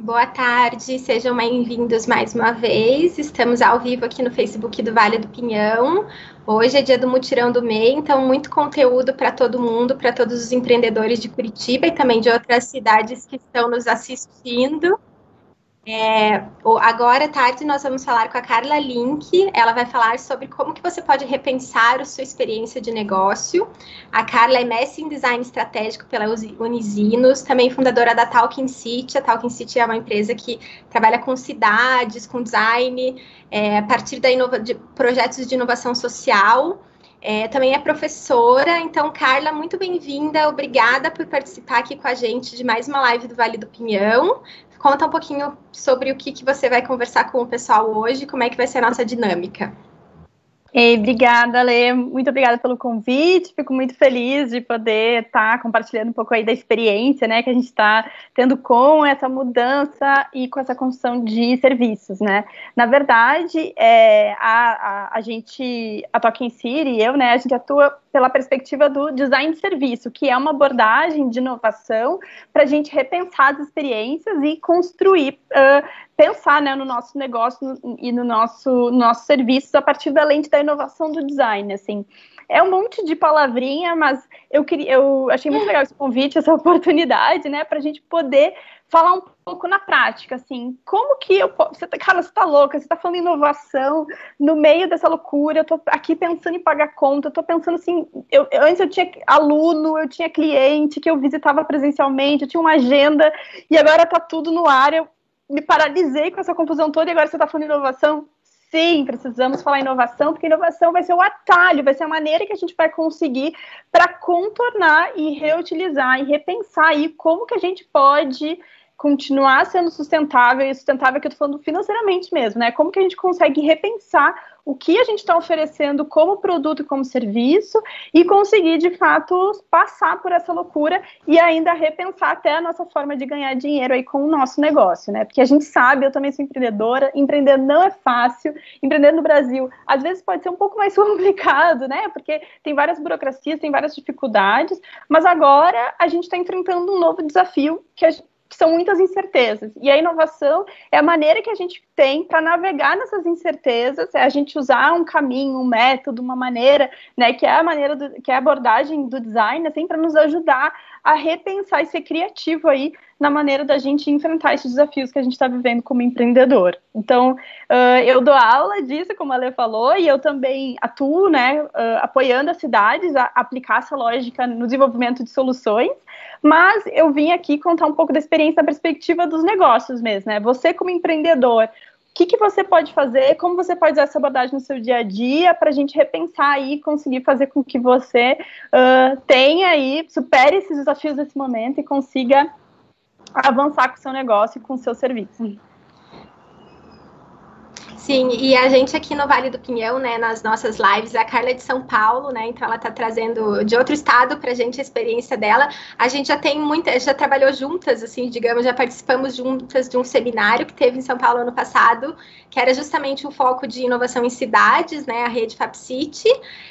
Boa tarde, sejam bem-vindos mais uma vez. Estamos ao vivo aqui no Facebook do Vale do Pinhão. Hoje é dia do Mutirão do MEI, então muito conteúdo para todo mundo, para todos os empreendedores de Curitiba e também de outras cidades que estão nos assistindo. Agora à tarde nós vamos falar com a Carla Link. Ela vai falar sobre como que você pode repensar a sua experiência de negócio. A Carla é mestre em design estratégico pela Unisinos, também fundadora da Talking City. A Talking City é uma empresa que trabalha com cidades, com design, a partir de projetos de inovação social. Também é professora. Então, Carla, muito bem-vinda. Obrigada por participar aqui com a gente de mais uma live do Vale do Pinhão. Conta um pouquinho sobre o que você vai conversar com o pessoal hoje, como é que vai ser a nossa dinâmica. Obrigada, Lê. Muito obrigada pelo convite. Fico muito feliz de poder estar compartilhando um pouco aí da experiência, né, que a gente está tendo com essa mudança e com essa construção de serviços, né. Na verdade, a Talking City e eu, né, a gente atua pela perspectiva do design de serviço, que é uma abordagem de inovação para a gente repensar as experiências e construir, pensar, né, no nosso negócio e no nosso serviço a partir da lente da inovação do design, assim. É um monte de palavrinha, mas eu achei muito legal esse convite, essa oportunidade, né, para a gente poder falar um pouco na prática, assim, como que Carla, você tá louca, você tá falando em inovação no meio dessa loucura, eu tô aqui pensando em pagar conta, eu tô pensando assim, antes eu tinha aluno, eu tinha cliente que eu visitava presencialmente, eu tinha uma agenda, e agora tá tudo no ar, eu me paralisei com essa confusão toda, e agora você tá falando em inovação? Sim, precisamos falar em inovação, porque inovação vai ser o atalho, vai ser a maneira que a gente vai conseguir para contornar e reutilizar e repensar aí como que a gente pode continuar sendo sustentável, e sustentável que eu estou falando financeiramente mesmo, né? Como que a gente consegue repensar o que a gente está oferecendo como produto e como serviço e conseguir, de fato, passar por essa loucura e ainda repensar até a nossa forma de ganhar dinheiro aí com o nosso negócio, né? Porque a gente sabe, eu também sou empreendedora, empreender não é fácil, empreender no Brasil, às vezes pode ser um pouco mais complicado, né? Porque tem várias burocracias, tem várias dificuldades, mas agora a gente está enfrentando um novo desafio que são muitas incertezas, e a inovação é a maneira que a gente tem para navegar nessas incertezas, é a gente usar um caminho, um método, uma maneira, né, que é a maneira, que é a abordagem do design, assim, para nos ajudar a repensar e ser criativo aí na maneira da gente enfrentar esses desafios que a gente está vivendo como empreendedor. Então, eu dou aula disso, como a Lê falou, e eu também atuo, né, apoiando as cidades a aplicar essa lógica no desenvolvimento de soluções, mas eu vim aqui contar um pouco da experiência da perspectiva dos negócios mesmo, né? Você como empreendedor, o que você pode fazer, como você pode usar essa abordagem no seu dia a dia para a gente repensar aí e conseguir fazer com que você tenha aí, supere esses desafios desse momento e consiga avançar com o seu negócio e com o seu serviço. Sim, e a gente aqui no Vale do Pinhão, né, nas nossas lives, a Carla é de São Paulo, né, então ela tá trazendo de outro estado pra gente a experiência dela. A gente já trabalhou juntas, assim, digamos, já participamos juntas de um seminário que teve em São Paulo ano passado, que era justamente o foco de inovação em cidades, né, a rede FapCity.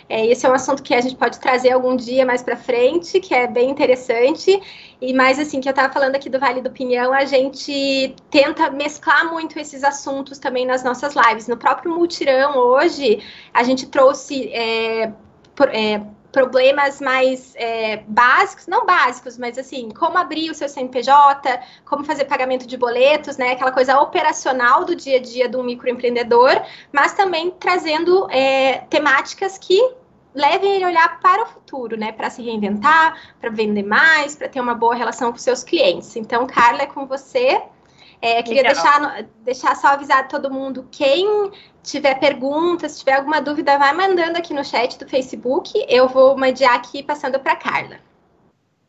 Esse é um assunto que a gente pode trazer algum dia mais pra frente, que é bem interessante. E mais assim, que eu estava falando aqui do Vale do Pinhão, a gente tenta mesclar muito esses assuntos também nas nossas lives. No próprio Mutirão, hoje, a gente trouxe problemas mais básicos, não básicos, mas assim, como abrir o seu CNPJ, como fazer pagamento de boletos, né? Aquela coisa operacional do dia a dia do microempreendedor, mas também trazendo temáticas que levem ele a olhar para o futuro, né? Para se reinventar, para vender mais, para ter uma boa relação com seus clientes. Então, Carla, é com você. Queria deixar só avisar todo mundo, quem tiver perguntas, se tiver alguma dúvida, vai mandando aqui no chat do Facebook. Eu vou mediar aqui passando para Carla.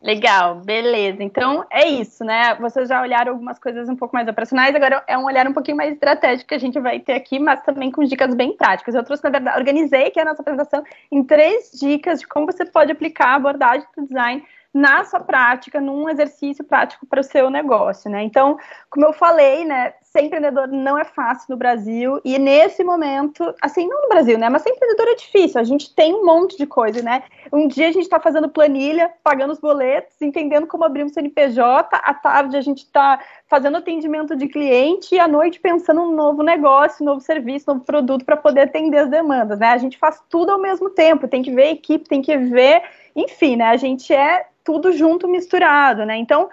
Legal, beleza. Então, é isso, né? Vocês já olharam algumas coisas um pouco mais operacionais, agora é um olhar um pouquinho mais estratégico que a gente vai ter aqui, mas também com dicas bem práticas. Eu trouxe, na verdade, organizei aqui a nossa apresentação em 3 dicas de como você pode aplicar a abordagem do design na sua prática, num exercício prático para o seu negócio, né? Então, como eu falei, né, ser empreendedor não é fácil no Brasil, e nesse momento, assim, não no Brasil, né, mas ser empreendedor é difícil, a gente tem um monte de coisa, né, um dia a gente está fazendo planilha, pagando os boletos, entendendo como abrir um CNPJ, à tarde a gente está fazendo atendimento de cliente, e à noite pensando num novo negócio, novo serviço, novo produto para poder atender as demandas, né, a gente faz tudo ao mesmo tempo, tem que ver a equipe, tem que ver, enfim, né, a gente é tudo junto, misturado, né, então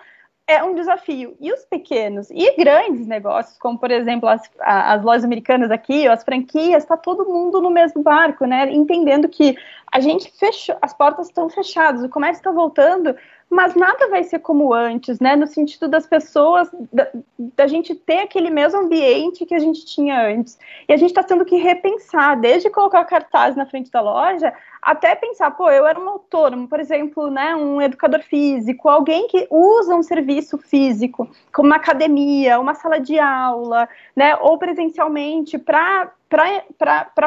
é um desafio. E os pequenos e grandes negócios, como, por exemplo, as lojas americanas aqui, ou as franquias, está todo mundo no mesmo barco, né? Entendendo que a gente fechou, as portas estão fechadas, o comércio está voltando, mas nada vai ser como antes, né? No sentido das pessoas, da gente ter aquele mesmo ambiente que a gente tinha antes. E a gente está tendo que repensar, desde colocar cartaz na frente da loja, até pensar, pô, eu era um autônomo, por exemplo, né, um educador físico, alguém que usa um serviço físico, como uma academia, uma sala de aula, né, ou presencialmente, para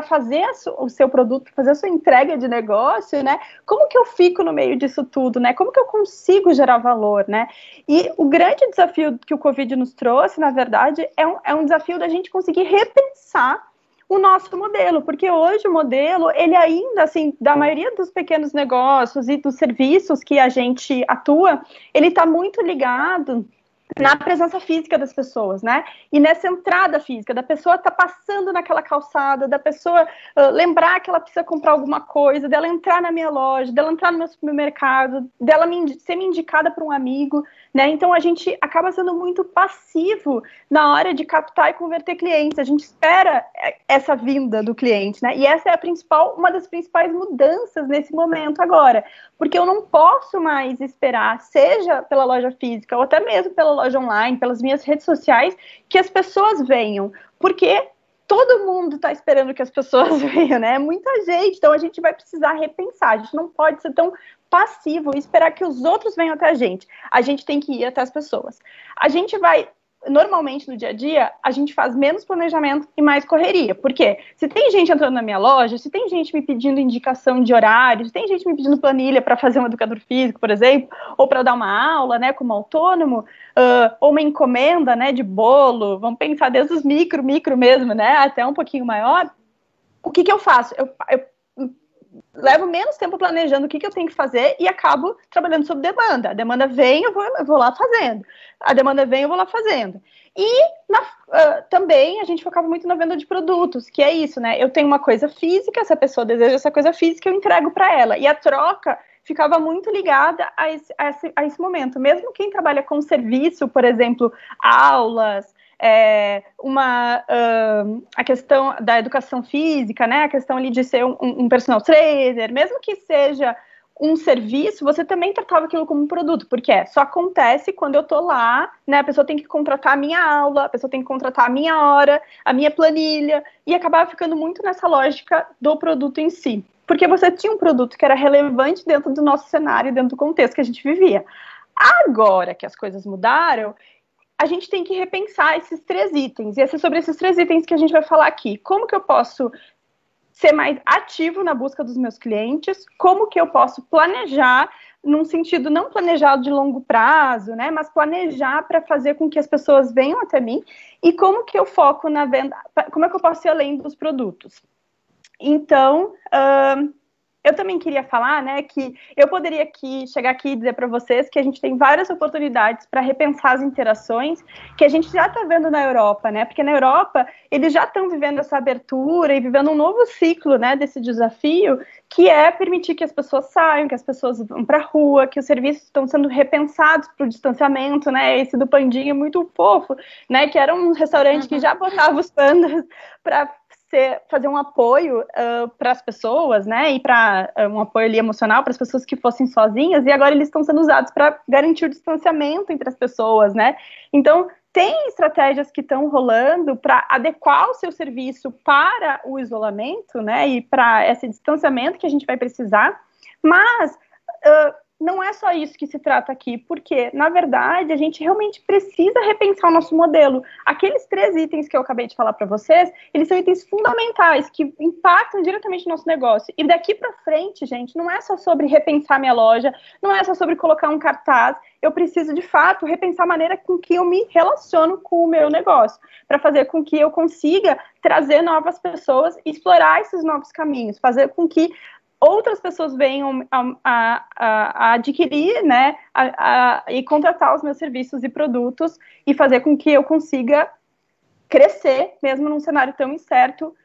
fazer o seu produto, para fazer a sua entrega de negócio, né, como que eu fico no meio disso tudo, né, como que eu consigo gerar valor, né, e o grande desafio que o Covid nos trouxe, na verdade, é um desafio da gente conseguir repensar o nosso modelo, porque hoje o modelo, ele ainda, assim, da maioria dos pequenos negócios e dos serviços que a gente atua, ele está muito ligado na presença física das pessoas, né? E nessa entrada física, da pessoa tá passando naquela calçada, da pessoa lembrar que ela precisa comprar alguma coisa, dela entrar na minha loja, dela entrar no meu supermercado, dela ser me indicada por um amigo, né? Então a gente acaba sendo muito passivo na hora de captar e converter clientes. A gente espera essa vinda do cliente, né? E essa é uma das principais mudanças nesse momento agora, porque eu não posso mais esperar, seja pela loja física ou até mesmo pela loja online, pelas minhas redes sociais, que as pessoas venham, porque todo mundo está esperando que as pessoas venham, né? Muita gente, então a gente vai precisar repensar, a gente não pode ser tão passivo e esperar que os outros venham até a gente tem que ir até as pessoas. A gente vai, normalmente no dia a dia, a gente faz menos planejamento e mais correria, porque se tem gente entrando na minha loja, se tem gente me pedindo indicação de horário, se tem gente me pedindo planilha para fazer um educador físico, por exemplo, ou para dar uma aula, né, como autônomo, ou uma encomenda, né, de bolo, vamos pensar desde os micro mesmo, né, até um pouquinho maior, o que eu faço? Eu levo menos tempo planejando o que eu tenho que fazer e acabo trabalhando sob demanda. A demanda vem, eu vou lá fazendo. A demanda vem, eu vou lá fazendo. E também a gente focava muito na venda de produtos, que é isso, né? Eu tenho uma coisa física, essa pessoa deseja essa coisa física, eu entrego para ela. E a troca ficava muito ligada a esse momento. Mesmo quem trabalha com serviço, por exemplo, aulas, a questão da educação física, né, a questão ali de ser um personal trainer, mesmo que seja um serviço, você também tratava aquilo como um produto, porque só acontece quando eu tô lá, né, a pessoa tem que contratar a minha aula, a pessoa tem que contratar a minha hora, a minha planilha, e acabava ficando muito nessa lógica do produto em si, porque você tinha um produto que era relevante dentro do nosso cenário, dentro do contexto que a gente vivia. Agora que as coisas mudaram, a gente tem que repensar esses 3 itens, e é sobre esses 3 itens que a gente vai falar aqui. Como que eu posso ser mais ativo na busca dos meus clientes? Como que eu posso planejar, num sentido não planejado de longo prazo, né, mas planejar para fazer com que as pessoas venham até mim? E como que eu foco na venda, como é que eu posso ir além dos produtos? Então, eu também queria falar, né, que eu poderia chegar aqui e dizer para vocês que a gente tem várias oportunidades para repensar as interações que a gente já está vendo na Europa, né, porque na Europa eles já estão vivendo essa abertura e vivendo um novo ciclo, né, desse desafio, que é permitir que as pessoas saiam, que as pessoas vão para a rua, que os serviços estão sendo repensados para o distanciamento, né, esse do Pandinha é muito fofo, né, que era um restaurante que já botava os pandas para fazer um apoio para as pessoas, né, e para um apoio ali emocional para as pessoas que fossem sozinhas, e agora eles estão sendo usados para garantir o distanciamento entre as pessoas, né, então tem estratégias que estão rolando para adequar o seu serviço para o isolamento, né, e para esse distanciamento que a gente vai precisar, mas não é só isso que se trata aqui, porque, na verdade, a gente realmente precisa repensar o nosso modelo. Aqueles 3 itens que eu acabei de falar para vocês, eles são itens fundamentais, que impactam diretamente no nosso negócio. E daqui para frente, gente, não é só sobre repensar minha loja, não é só sobre colocar um cartaz, eu preciso, de fato, repensar a maneira com que eu me relaciono com o meu negócio, para fazer com que eu consiga trazer novas pessoas, explorar esses novos caminhos, fazer com que outras pessoas venham a adquirir, né, e contratar os meus serviços e produtos e fazer com que eu consiga crescer, mesmo num cenário tão incerto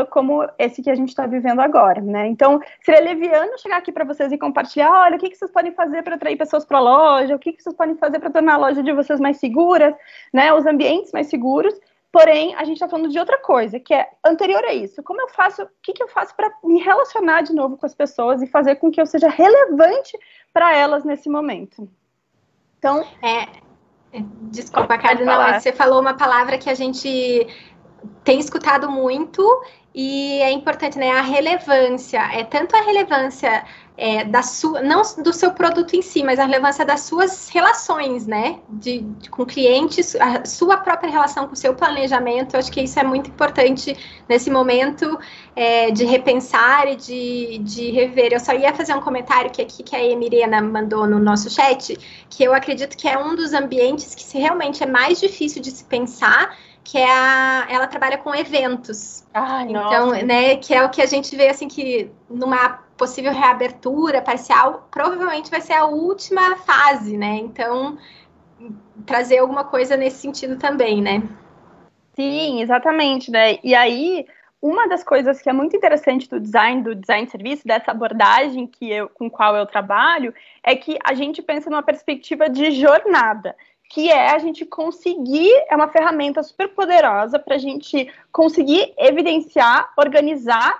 como esse que a gente está vivendo agora, né? Então, seria leviano chegar aqui para vocês e compartilhar, olha, o que vocês podem fazer para atrair pessoas para a loja, o que vocês podem fazer para tornar a loja de vocês mais seguras, né, os ambientes mais seguros. Porém, a gente está falando de outra coisa, que é anterior a isso. Como eu faço, o que eu faço para me relacionar de novo com as pessoas e fazer com que eu seja relevante para elas nesse momento? Então... Desculpa, Carla, não, você falou uma palavra que a gente tem escutado muito e é importante, né? A relevância. É tanto a relevância da sua, não do seu produto em si, mas a relevância das suas relações, né? Com clientes, a sua própria relação com o seu planejamento. Eu acho que isso é muito importante nesse momento de repensar e de rever. Eu só ia fazer um comentário que a Emirena mandou no nosso chat, que eu acredito que é um dos ambientes que realmente é mais difícil de se pensar, que ela trabalha com eventos. Então, né, que é o que a gente vê, assim, que numa possível reabertura parcial, provavelmente vai ser a última fase, né? Então, trazer alguma coisa nesse sentido também, né? Sim, exatamente, né? E aí, uma das coisas que é muito interessante do design de serviço, dessa abordagem com qual eu trabalho, é que a gente pensa numa perspectiva de jornada, que é a gente conseguir, é uma ferramenta super poderosa para a gente conseguir evidenciar, organizar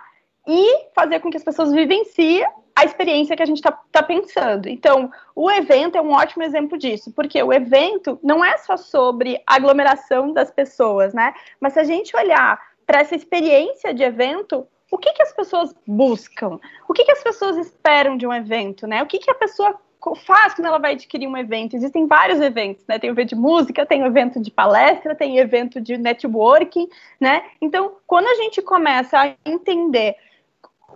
e fazer com que as pessoas vivenciem a experiência que a gente está pensando. Então, o evento é um ótimo exemplo disso, porque o evento não é só sobre a aglomeração das pessoas, né? Mas se a gente olhar para essa experiência de evento, o que as pessoas buscam? O que as pessoas esperam de um evento, né? O que a pessoa faz quando ela vai adquirir um evento? Existem vários eventos, né? Tem o evento de música, tem o evento de palestra, tem o evento de networking, né? Então, quando a gente começa a entender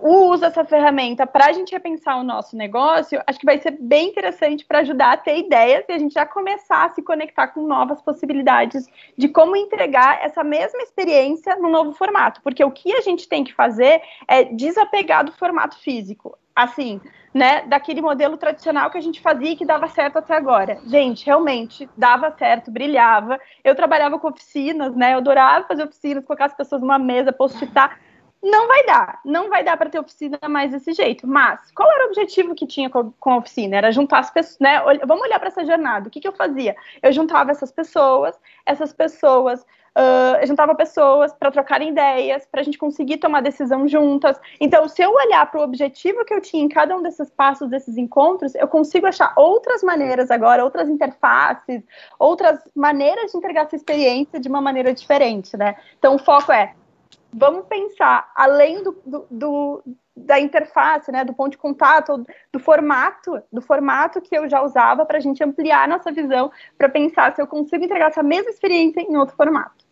o uso dessa ferramenta para a gente repensar o nosso negócio, acho que vai ser bem interessante para ajudar a ter ideias e a gente já começar a se conectar com novas possibilidades de como entregar essa mesma experiência no novo formato, porque o que a gente tem que fazer é desapegar do formato físico, assim, né, daquele modelo tradicional que a gente fazia e que dava certo até agora. Gente, realmente dava certo, brilhava. Eu trabalhava com oficinas, né, eu adorava fazer oficinas, colocar as pessoas numa mesa, post-itar. Não vai dar para ter oficina mais desse jeito. Mas qual era o objetivo que tinha com a oficina? Era juntar as pessoas, né? Vamos olhar para essa jornada. O que eu fazia? Eu juntava essas pessoas, eu juntava pessoas para trocarem ideias, para a gente conseguir tomar decisão juntas. Então, se eu olhar para o objetivo que eu tinha em cada um desses passos, desses encontros, eu consigo achar outras maneiras agora, outras interfaces, outras maneiras de entregar essa experiência de uma maneira diferente, né? Então, o foco é: vamos pensar, além da interface, né, do ponto de contato, do formato que eu já usava, para a gente ampliar a nossa visão, para pensar se eu consigo entregar essa mesma experiência em outro formato.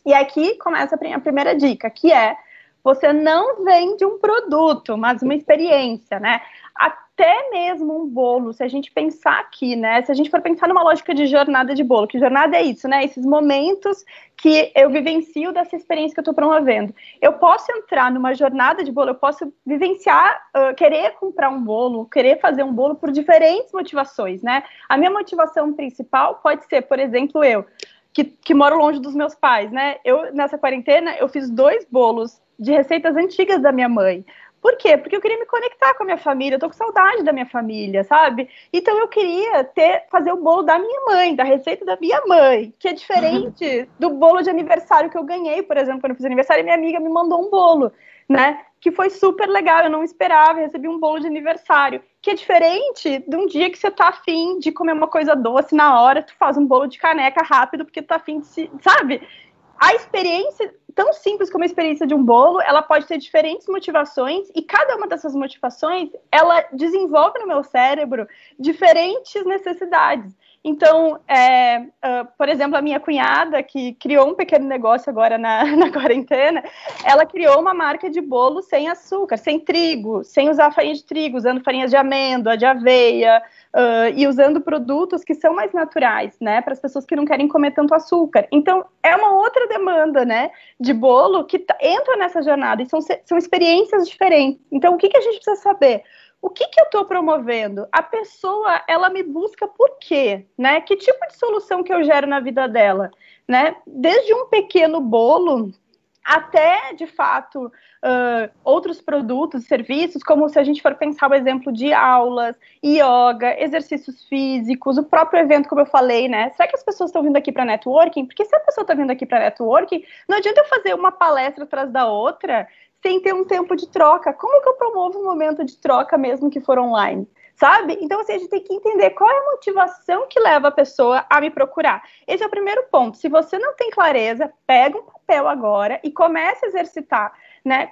E aqui começa a primeira dica, que é: você não vende um produto, mas uma experiência, né? Até mesmo um bolo, se a gente pensar aqui, né? Se a gente for pensar numa lógica de jornada de bolo, que jornada é isso, né? Esses momentos que eu vivencio dessa experiência que eu estou promovendo. Eu posso entrar numa jornada de bolo, eu posso vivenciar, querer comprar um bolo, querer fazer um bolo por diferentes motivações, né? A minha motivação principal pode ser, por exemplo, que moro longe dos meus pais, né? Nessa quarentena, eu fiz 2 bolos de receitas antigas da minha mãe. Por quê? Porque eu queria me conectar com a minha família, eu tô com saudade da minha família, sabe? Então eu queria fazer o bolo da minha mãe, da receita da minha mãe, que é diferente do bolo de aniversário que eu ganhei, por exemplo, quando eu fiz aniversário, minha amiga me mandou um bolo, né? Que foi super legal, eu não esperava, eu recebi um bolo de aniversário, que é diferente de um dia que você tá afim de comer uma coisa doce na hora, tu faz um bolo de caneca rápido, porque tu tá afim de sabe? a experiência, tão simples como a experiência de um bolo, ela pode ter diferentes motivações, e cada uma dessas motivações, ela desenvolve no meu cérebro diferentes necessidades. Então, por exemplo, a minha cunhada, que criou um pequeno negócio agora na quarentena, ela criou uma marca de bolo sem açúcar, sem trigo, sem usar farinha de trigo, usando farinhas de amêndoa, de aveia, e usando produtos que são mais naturais, né, para as pessoas que não querem comer tanto açúcar. Então, é uma outra demanda, né, de bolo que entra nessa jornada, e são experiências diferentes. Então, o que a gente precisa saber? O que eu estou promovendo? A pessoa, ela me busca por quê? Né? Que tipo de solução que eu gero na vida dela? Né? Desde um pequeno bolo até, de fato, outros produtos, serviços, como se a gente for pensar o exemplo de aulas, yoga, exercícios físicos, o próprio evento, como eu falei, né? Será que as pessoas estão vindo aqui para networking? Porque se a pessoa está vindo aqui para networking, não adianta eu fazer uma palestra atrás da outra sem ter um tempo de troca. Como que eu promovo um momento de troca mesmo que for online? Sabe? Então, assim, a gente tem que entender qual é a motivação que leva a pessoa a me procurar. Esse é o primeiro ponto. Se você não tem clareza, pega um papel agora e comece a exercitar, né?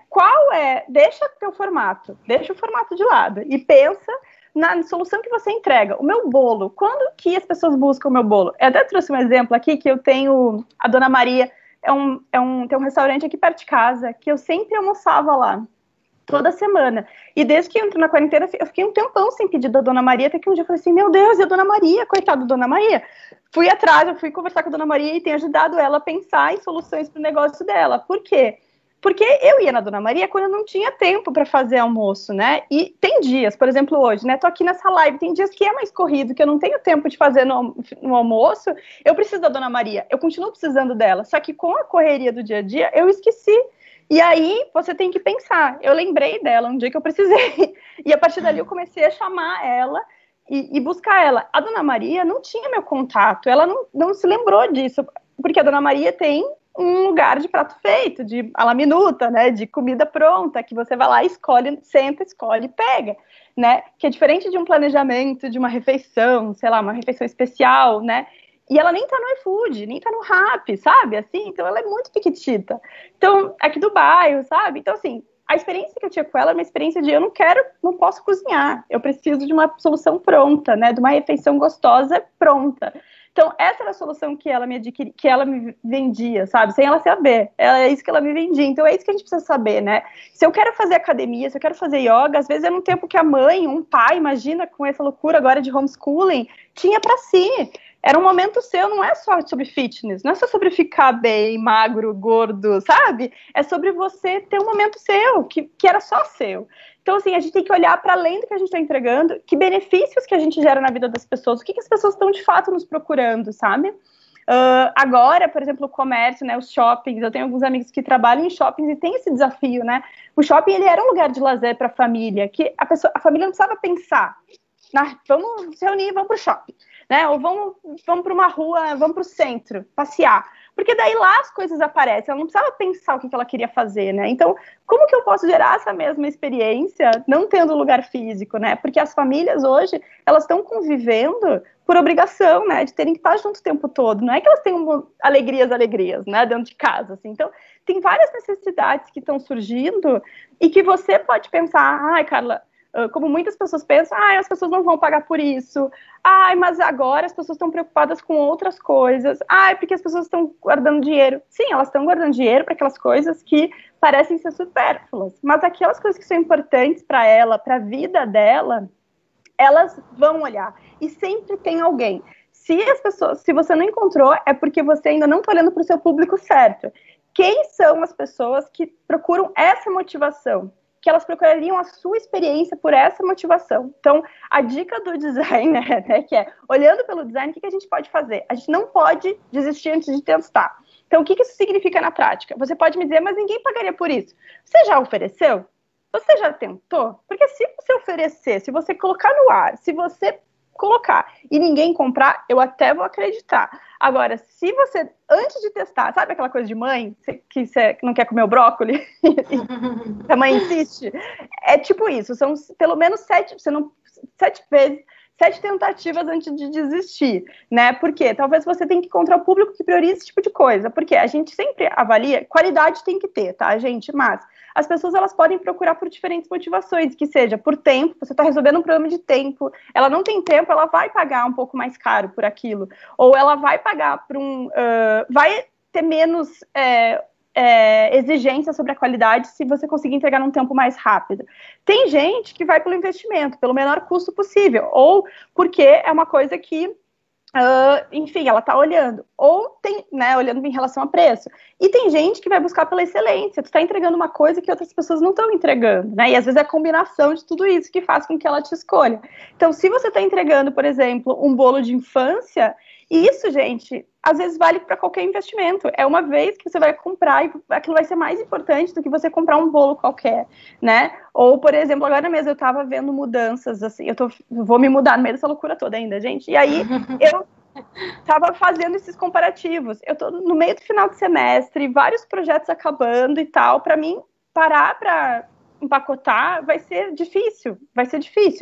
Deixa o formato de lado e pensa na solução que você entrega. O meu bolo, quando que as pessoas buscam o meu bolo? Eu até trouxe um exemplo aqui, que eu tenho a Dona Maria, tem um restaurante aqui perto de casa, que eu sempre almoçava lá, toda semana. E desde que eu entro na quarentena, eu fiquei um tempão sem pedir da Dona Maria, até que um dia eu falei assim, meu Deus, e a Dona Maria? Coitada da Dona Maria. Fui atrás, eu fui conversar com a Dona Maria e tenho ajudado ela a pensar em soluções para o negócio dela. Por quê? Porque eu ia na Dona Maria quando eu não tinha tempo para fazer almoço, né? E tem dias, por exemplo, hoje, né? Tô aqui nessa live, tem dias que é mais corrido, que eu não tenho tempo de fazer no almoço, eu preciso da Dona Maria, eu continuo precisando dela, só que com a correria do dia a dia, eu esqueci. E aí, você tem que pensar, eu lembrei dela um dia que eu precisei, e a partir dali eu comecei a chamar ela e buscar ela. A Dona Maria não tinha meu contato, ela não se lembrou disso, porque a Dona Maria tem um lugar de prato feito, de à la minuta, né, de comida pronta, que você vai lá, escolhe, senta, escolhe e pega, né, que é diferente de um planejamento, de uma refeição, sei lá, uma refeição especial, né, e ela nem tá no iFood, nem tá no Rappi, sabe, assim, então ela é muito piquitita, então, aqui do bairro, sabe, então assim, a experiência que eu tinha com ela é uma experiência de eu não posso cozinhar, eu preciso de uma solução pronta, né, de uma refeição gostosa pronta. Então, essa era a solução que ela me vendia, sabe? Sem ela saber. É isso que ela me vendia. Então, é isso que a gente precisa saber, né? Se eu quero fazer academia, se eu quero fazer yoga, às vezes é num tempo que a mãe, um pai, imagina, com essa loucura agora de homeschooling, tinha para si. Era um momento seu, não é só sobre fitness, não é só sobre ficar bem, magro, gordo, sabe? É sobre você ter um momento seu, que era só seu. Então, assim, a gente tem que olhar para além do que a gente está entregando, que benefícios que a gente gera na vida das pessoas, o que as pessoas estão de fato nos procurando, sabe? Agora, por exemplo, o comércio, né, os shoppings, eu tenho alguns amigos que trabalham em shoppings e tem esse desafio, né? O shopping, ele era um lugar de lazer para a família, que a família não precisava pensar, vamos se reunir, vamos para o shopping, né? Ou vamos para uma rua, vamos para o centro, passear. Porque daí lá as coisas aparecem, ela não precisava pensar o que ela queria fazer, né? Então, como que eu posso gerar essa mesma experiência não tendo lugar físico, né? Porque as famílias hoje, elas estão convivendo por obrigação, né? De terem que estar junto o tempo todo. Não é que elas tenham alegrias, né? Dentro de casa, assim. Então, tem várias necessidades que estão surgindo e que você pode pensar, ai, Carla, como muitas pessoas pensam, as pessoas não vão pagar por isso, mas agora as pessoas estão preocupadas com outras coisas, porque as pessoas estão guardando dinheiro. Sim, elas estão guardando dinheiro para aquelas coisas que parecem ser supérfluas, mas aquelas coisas que são importantes para ela, para a vida dela, elas vão olhar, e sempre tem alguém. Se você não encontrou, é porque você ainda não está olhando para o seu público certo. Quem são as pessoas que procuram essa motivação? Que elas procurariam a sua experiência por essa motivação. Então, a dica do designer, né, que é, olhando pelo design, o que a gente pode fazer? A gente não pode desistir antes de testar. Então, o que isso significa na prática? Você pode me dizer, mas ninguém pagaria por isso. Você já ofereceu? Você já tentou? Porque se você oferecer, se você colocar no ar, se você colocar e ninguém comprar, eu até vou acreditar. Agora, se você, antes de testar, sabe aquela coisa de mãe, que você não quer comer o brócolis, a mãe insiste? É tipo isso, são pelo menos 7 vezes, 7 tentativas antes de desistir, né? Porque talvez você tenha que encontrar o público que prioriza esse tipo de coisa, porque a gente sempre avalia, qualidade tem que ter, tá, gente? Mas as pessoas, elas podem procurar por diferentes motivações, que seja por tempo, você está resolvendo um problema de tempo, ela não tem tempo, ela vai pagar um pouco mais caro por aquilo, ou ela vai pagar por vai ter menos exigência sobre a qualidade se você conseguir entregar num tempo mais rápido. Tem gente que vai pelo investimento, pelo menor custo possível, ou porque é uma coisa que enfim, ela está olhando, ou tem, né, olhando em relação a preço, e tem gente que vai buscar pela excelência, tu está entregando uma coisa que outras pessoas não estão entregando, né, e às vezes é a combinação de tudo isso que faz com que ela te escolha. Então, se você está entregando, por exemplo, um bolo de infância, isso, gente, às vezes vale para qualquer investimento, é uma vez que você vai comprar e aquilo vai ser mais importante do que você comprar um bolo qualquer, né, ou, por exemplo, agora mesmo eu estava vendo mudanças, assim, vou me mudar no meio dessa loucura toda ainda, gente, e aí eu estava fazendo esses comparativos, eu estou no meio do final de semestre, vários projetos acabando e tal, para mim, parar para empacotar vai ser difícil,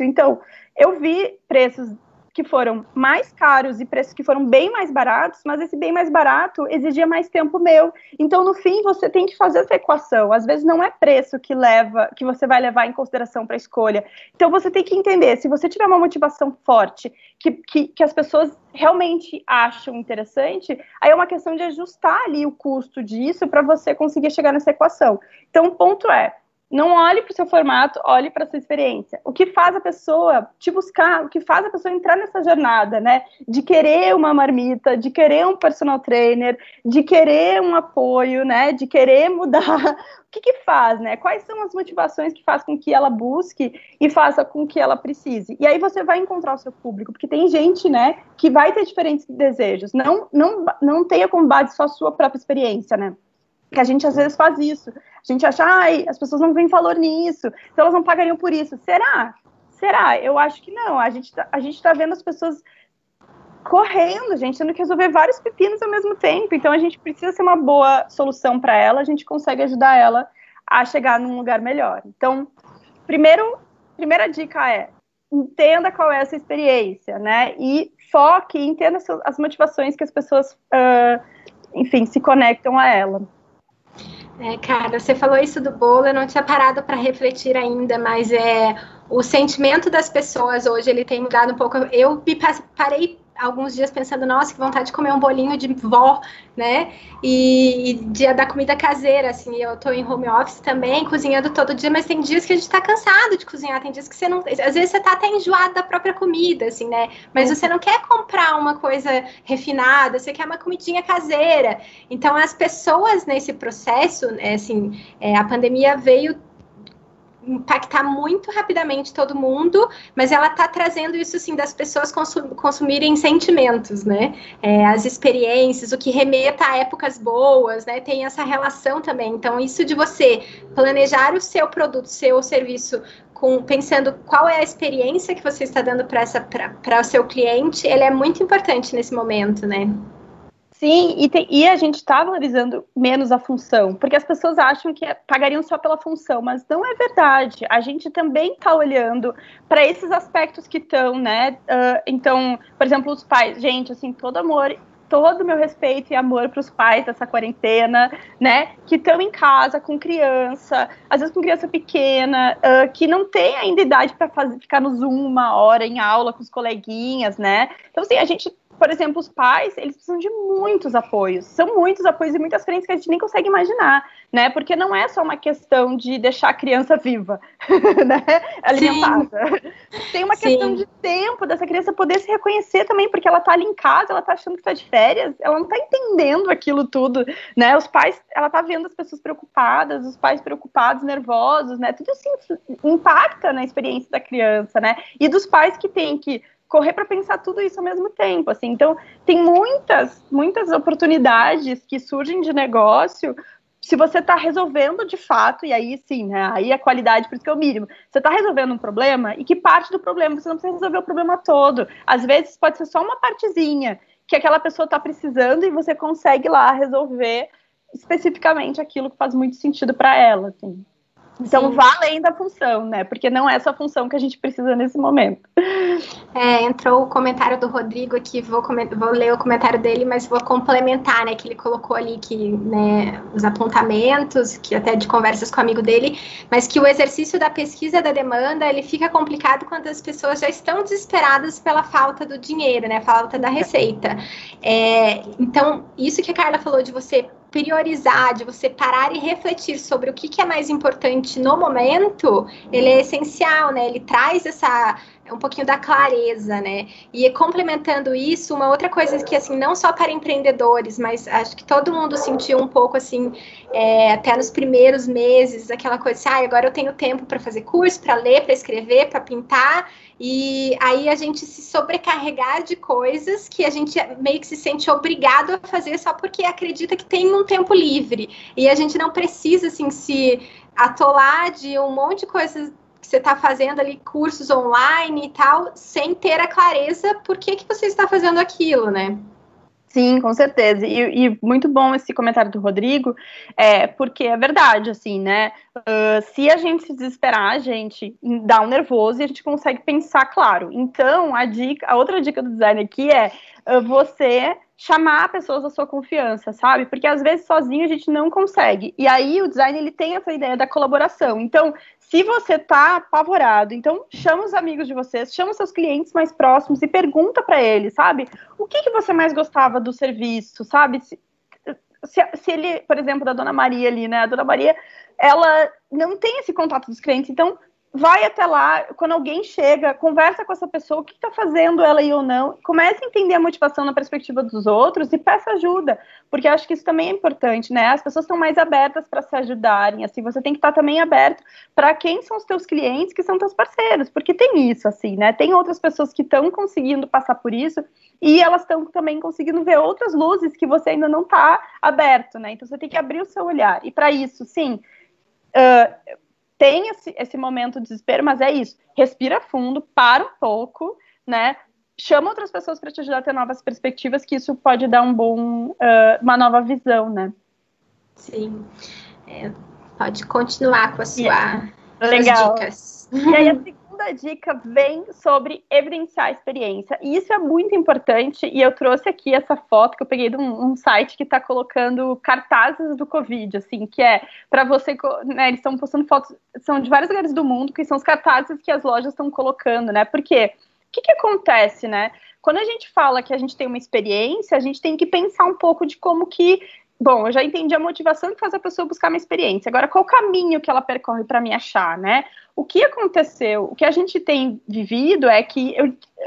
então, eu vi preços que foram mais caros e preços que foram bem mais baratos, mas esse bem mais barato exigia mais tempo meu. Então, no fim, você tem que fazer essa equação. Às vezes não é preço que você vai levar em consideração para a escolha. Então, você tem que entender, se você tiver uma motivação forte, que as pessoas realmente acham interessante, aí é uma questão de ajustar ali o custo disso para você conseguir chegar nessa equação. Então, o ponto é, não olhe para o seu formato, olhe para a sua experiência. O que faz a pessoa te buscar, o que faz a pessoa entrar nessa jornada, né? De querer uma marmita, de querer um personal trainer, de querer um apoio, né? De querer mudar. O que faz, né? Quais são as motivações que faz com que ela busque e faça com que ela precise? E aí você vai encontrar o seu público, porque tem gente, né, que vai ter diferentes desejos. Não tenha como base só a sua própria experiência, né? Que a gente às vezes faz isso. A gente acha, as pessoas não veem valor nisso, então elas não pagariam por isso. Será? Eu acho que não. A gente tá vendo as pessoas correndo, gente, tendo que resolver vários pepinos ao mesmo tempo. Então a gente precisa ser uma boa solução para ela, a gente consegue ajudar ela a chegar num lugar melhor. Então, primeira dica é, entenda qual é essa experiência, né? E foque, entenda as motivações que as pessoas, enfim, se conectam a ela. Cara, você falou isso do bolo, eu não tinha parado para refletir ainda, mas o sentimento das pessoas hoje, ele tem mudado um pouco. Eu parei alguns dias pensando, nossa, que vontade de comer um bolinho de vó, né? E dia da comida caseira, assim, eu tô em home office também, cozinhando todo dia, mas tem dias que a gente tá cansado de cozinhar, tem dias que você não... Às vezes você tá até enjoado da própria comida, assim, né? Mas você não quer comprar uma coisa refinada, você quer uma comidinha caseira. Então, as pessoas nesse processo, assim, a pandemia veio impactar muito rapidamente todo mundo, mas ela está trazendo isso, assim, das pessoas consumirem sentimentos, né? As experiências, o que remeta a épocas boas, né? Tem essa relação também. Então, isso de você planejar o seu produto, seu serviço, pensando qual é a experiência que você está dando para o seu cliente, ele é muito importante nesse momento, né? Sim, e a gente está valorizando menos a função, porque as pessoas acham que pagariam só pela função, mas não é verdade. A gente também está olhando para esses aspectos que estão, né? Então, por exemplo, os pais, gente, assim, todo o meu respeito e amor para os pais dessa quarentena, né? Que estão em casa com criança, às vezes com criança pequena, que não tem ainda idade para ficar no Zoom 1 hora em aula com os coleguinhas, né? Então, assim, a gente... Por exemplo, os pais, eles precisam de muitos apoios. São muitos apoios e muitas frentes que a gente nem consegue imaginar, né? Porque não é só uma questão de deixar a criança viva, né? Alimentada. Sim. Tem uma questão de tempo dessa criança poder se reconhecer também, porque ela tá ali em casa, ela tá achando que tá de férias, ela não tá entendendo aquilo tudo, né? Os pais, ela tá vendo as pessoas preocupadas, os pais preocupados, nervosos, né? Tudo isso impacta na experiência da criança, né? E dos pais que têm que correr para pensar tudo isso ao mesmo tempo, assim. Então, tem muitas oportunidades que surgem de negócio se você está resolvendo de fato, e aí sim, né, aí a qualidade, por isso que é o mínimo, você está resolvendo um problema, e que parte do problema, você não precisa resolver o problema todo, às vezes pode ser só uma partezinha, que aquela pessoa está precisando, e você consegue lá resolver especificamente aquilo que faz muito sentido para ela, assim. Então, vá além da função, né? Porque não é essa função que a gente precisa nesse momento. Entrou o comentário do Rodrigo aqui, vou ler o comentário dele, mas vou complementar, né? Que ele colocou ali que, né, os apontamentos, que até de conversas com o amigo dele, mas que o exercício da pesquisa da demanda, ele fica complicado quando as pessoas já estão desesperadas pela falta do dinheiro, né? Falta da receita. Então, isso que a Carla falou de você priorizar, de você parar e refletir sobre o que é mais importante no momento, ele é essencial, né? Ele traz um pouquinho da clareza, né? E complementando isso, uma outra coisa que, assim, não só para empreendedores, mas acho que todo mundo sentiu um pouco, assim, até nos primeiros meses, aquela coisa assim, agora eu tenho tempo para fazer curso, para ler, para escrever, para pintar, e aí a gente se sobrecarregar de coisas que a gente meio que se sente obrigado a fazer só porque acredita que tem um tempo livre. E a gente não precisa, assim, se atolar de um monte de coisas que você está fazendo ali, cursos online e tal, sem ter a clareza por que você está fazendo aquilo, né? Sim, com certeza. E muito bom esse comentário do Rodrigo, porque é verdade, assim, né? Se a gente se desesperar, a gente dá um nervoso e a gente consegue pensar claro. Então, a outra dica do design aqui é você chamar pessoas da sua confiança, sabe? Porque às vezes sozinho a gente não consegue. E aí o design, ele tem essa ideia da colaboração. Então, se você tá apavorado, então chama os amigos de vocês, chama os seus clientes mais próximos e pergunta para eles, sabe? O que você mais gostava do serviço, sabe? Se ele, por exemplo, da Dona Maria ali, né? A Dona Maria, ela não tem esse contato dos clientes, então vai até lá, quando alguém chega, conversa com essa pessoa, o que está fazendo ela ir ou não, comece a entender a motivação na perspectiva dos outros e peça ajuda, porque eu acho que isso também é importante, né? As pessoas estão mais abertas para se ajudarem, assim, você tem que estar também aberto para quem são os teus clientes, que são teus parceiros, porque tem isso, assim, né? Tem outras pessoas que estão conseguindo passar por isso e elas estão também conseguindo ver outras luzes que você ainda não está aberto, né? Então você tem que abrir o seu olhar, e para isso, sim, tem esse momento de desespero, mas é isso. Respira fundo, para um pouco, né? Chama outras pessoas para te ajudar a ter novas perspectivas, que isso pode dar uma nova visão, né? Sim. Pode continuar com suas dicas. E aí a segunda dica vem sobre evidenciar a experiência. E isso é muito importante, e eu trouxe aqui essa foto que eu peguei de um site que está colocando cartazes do Covid, assim, que é para você, né, eles estão postando fotos, são de vários lugares do mundo, que são os cartazes que as lojas estão colocando, né? Porque o que acontece, né? Quando a gente fala que a gente tem uma experiência, a gente tem que pensar um pouco de como que... Bom, eu já entendi a motivação que faz a pessoa buscar uma experiência. Agora, qual o caminho que ela percorre para me achar, né? O que aconteceu, o que a gente tem vivido é que,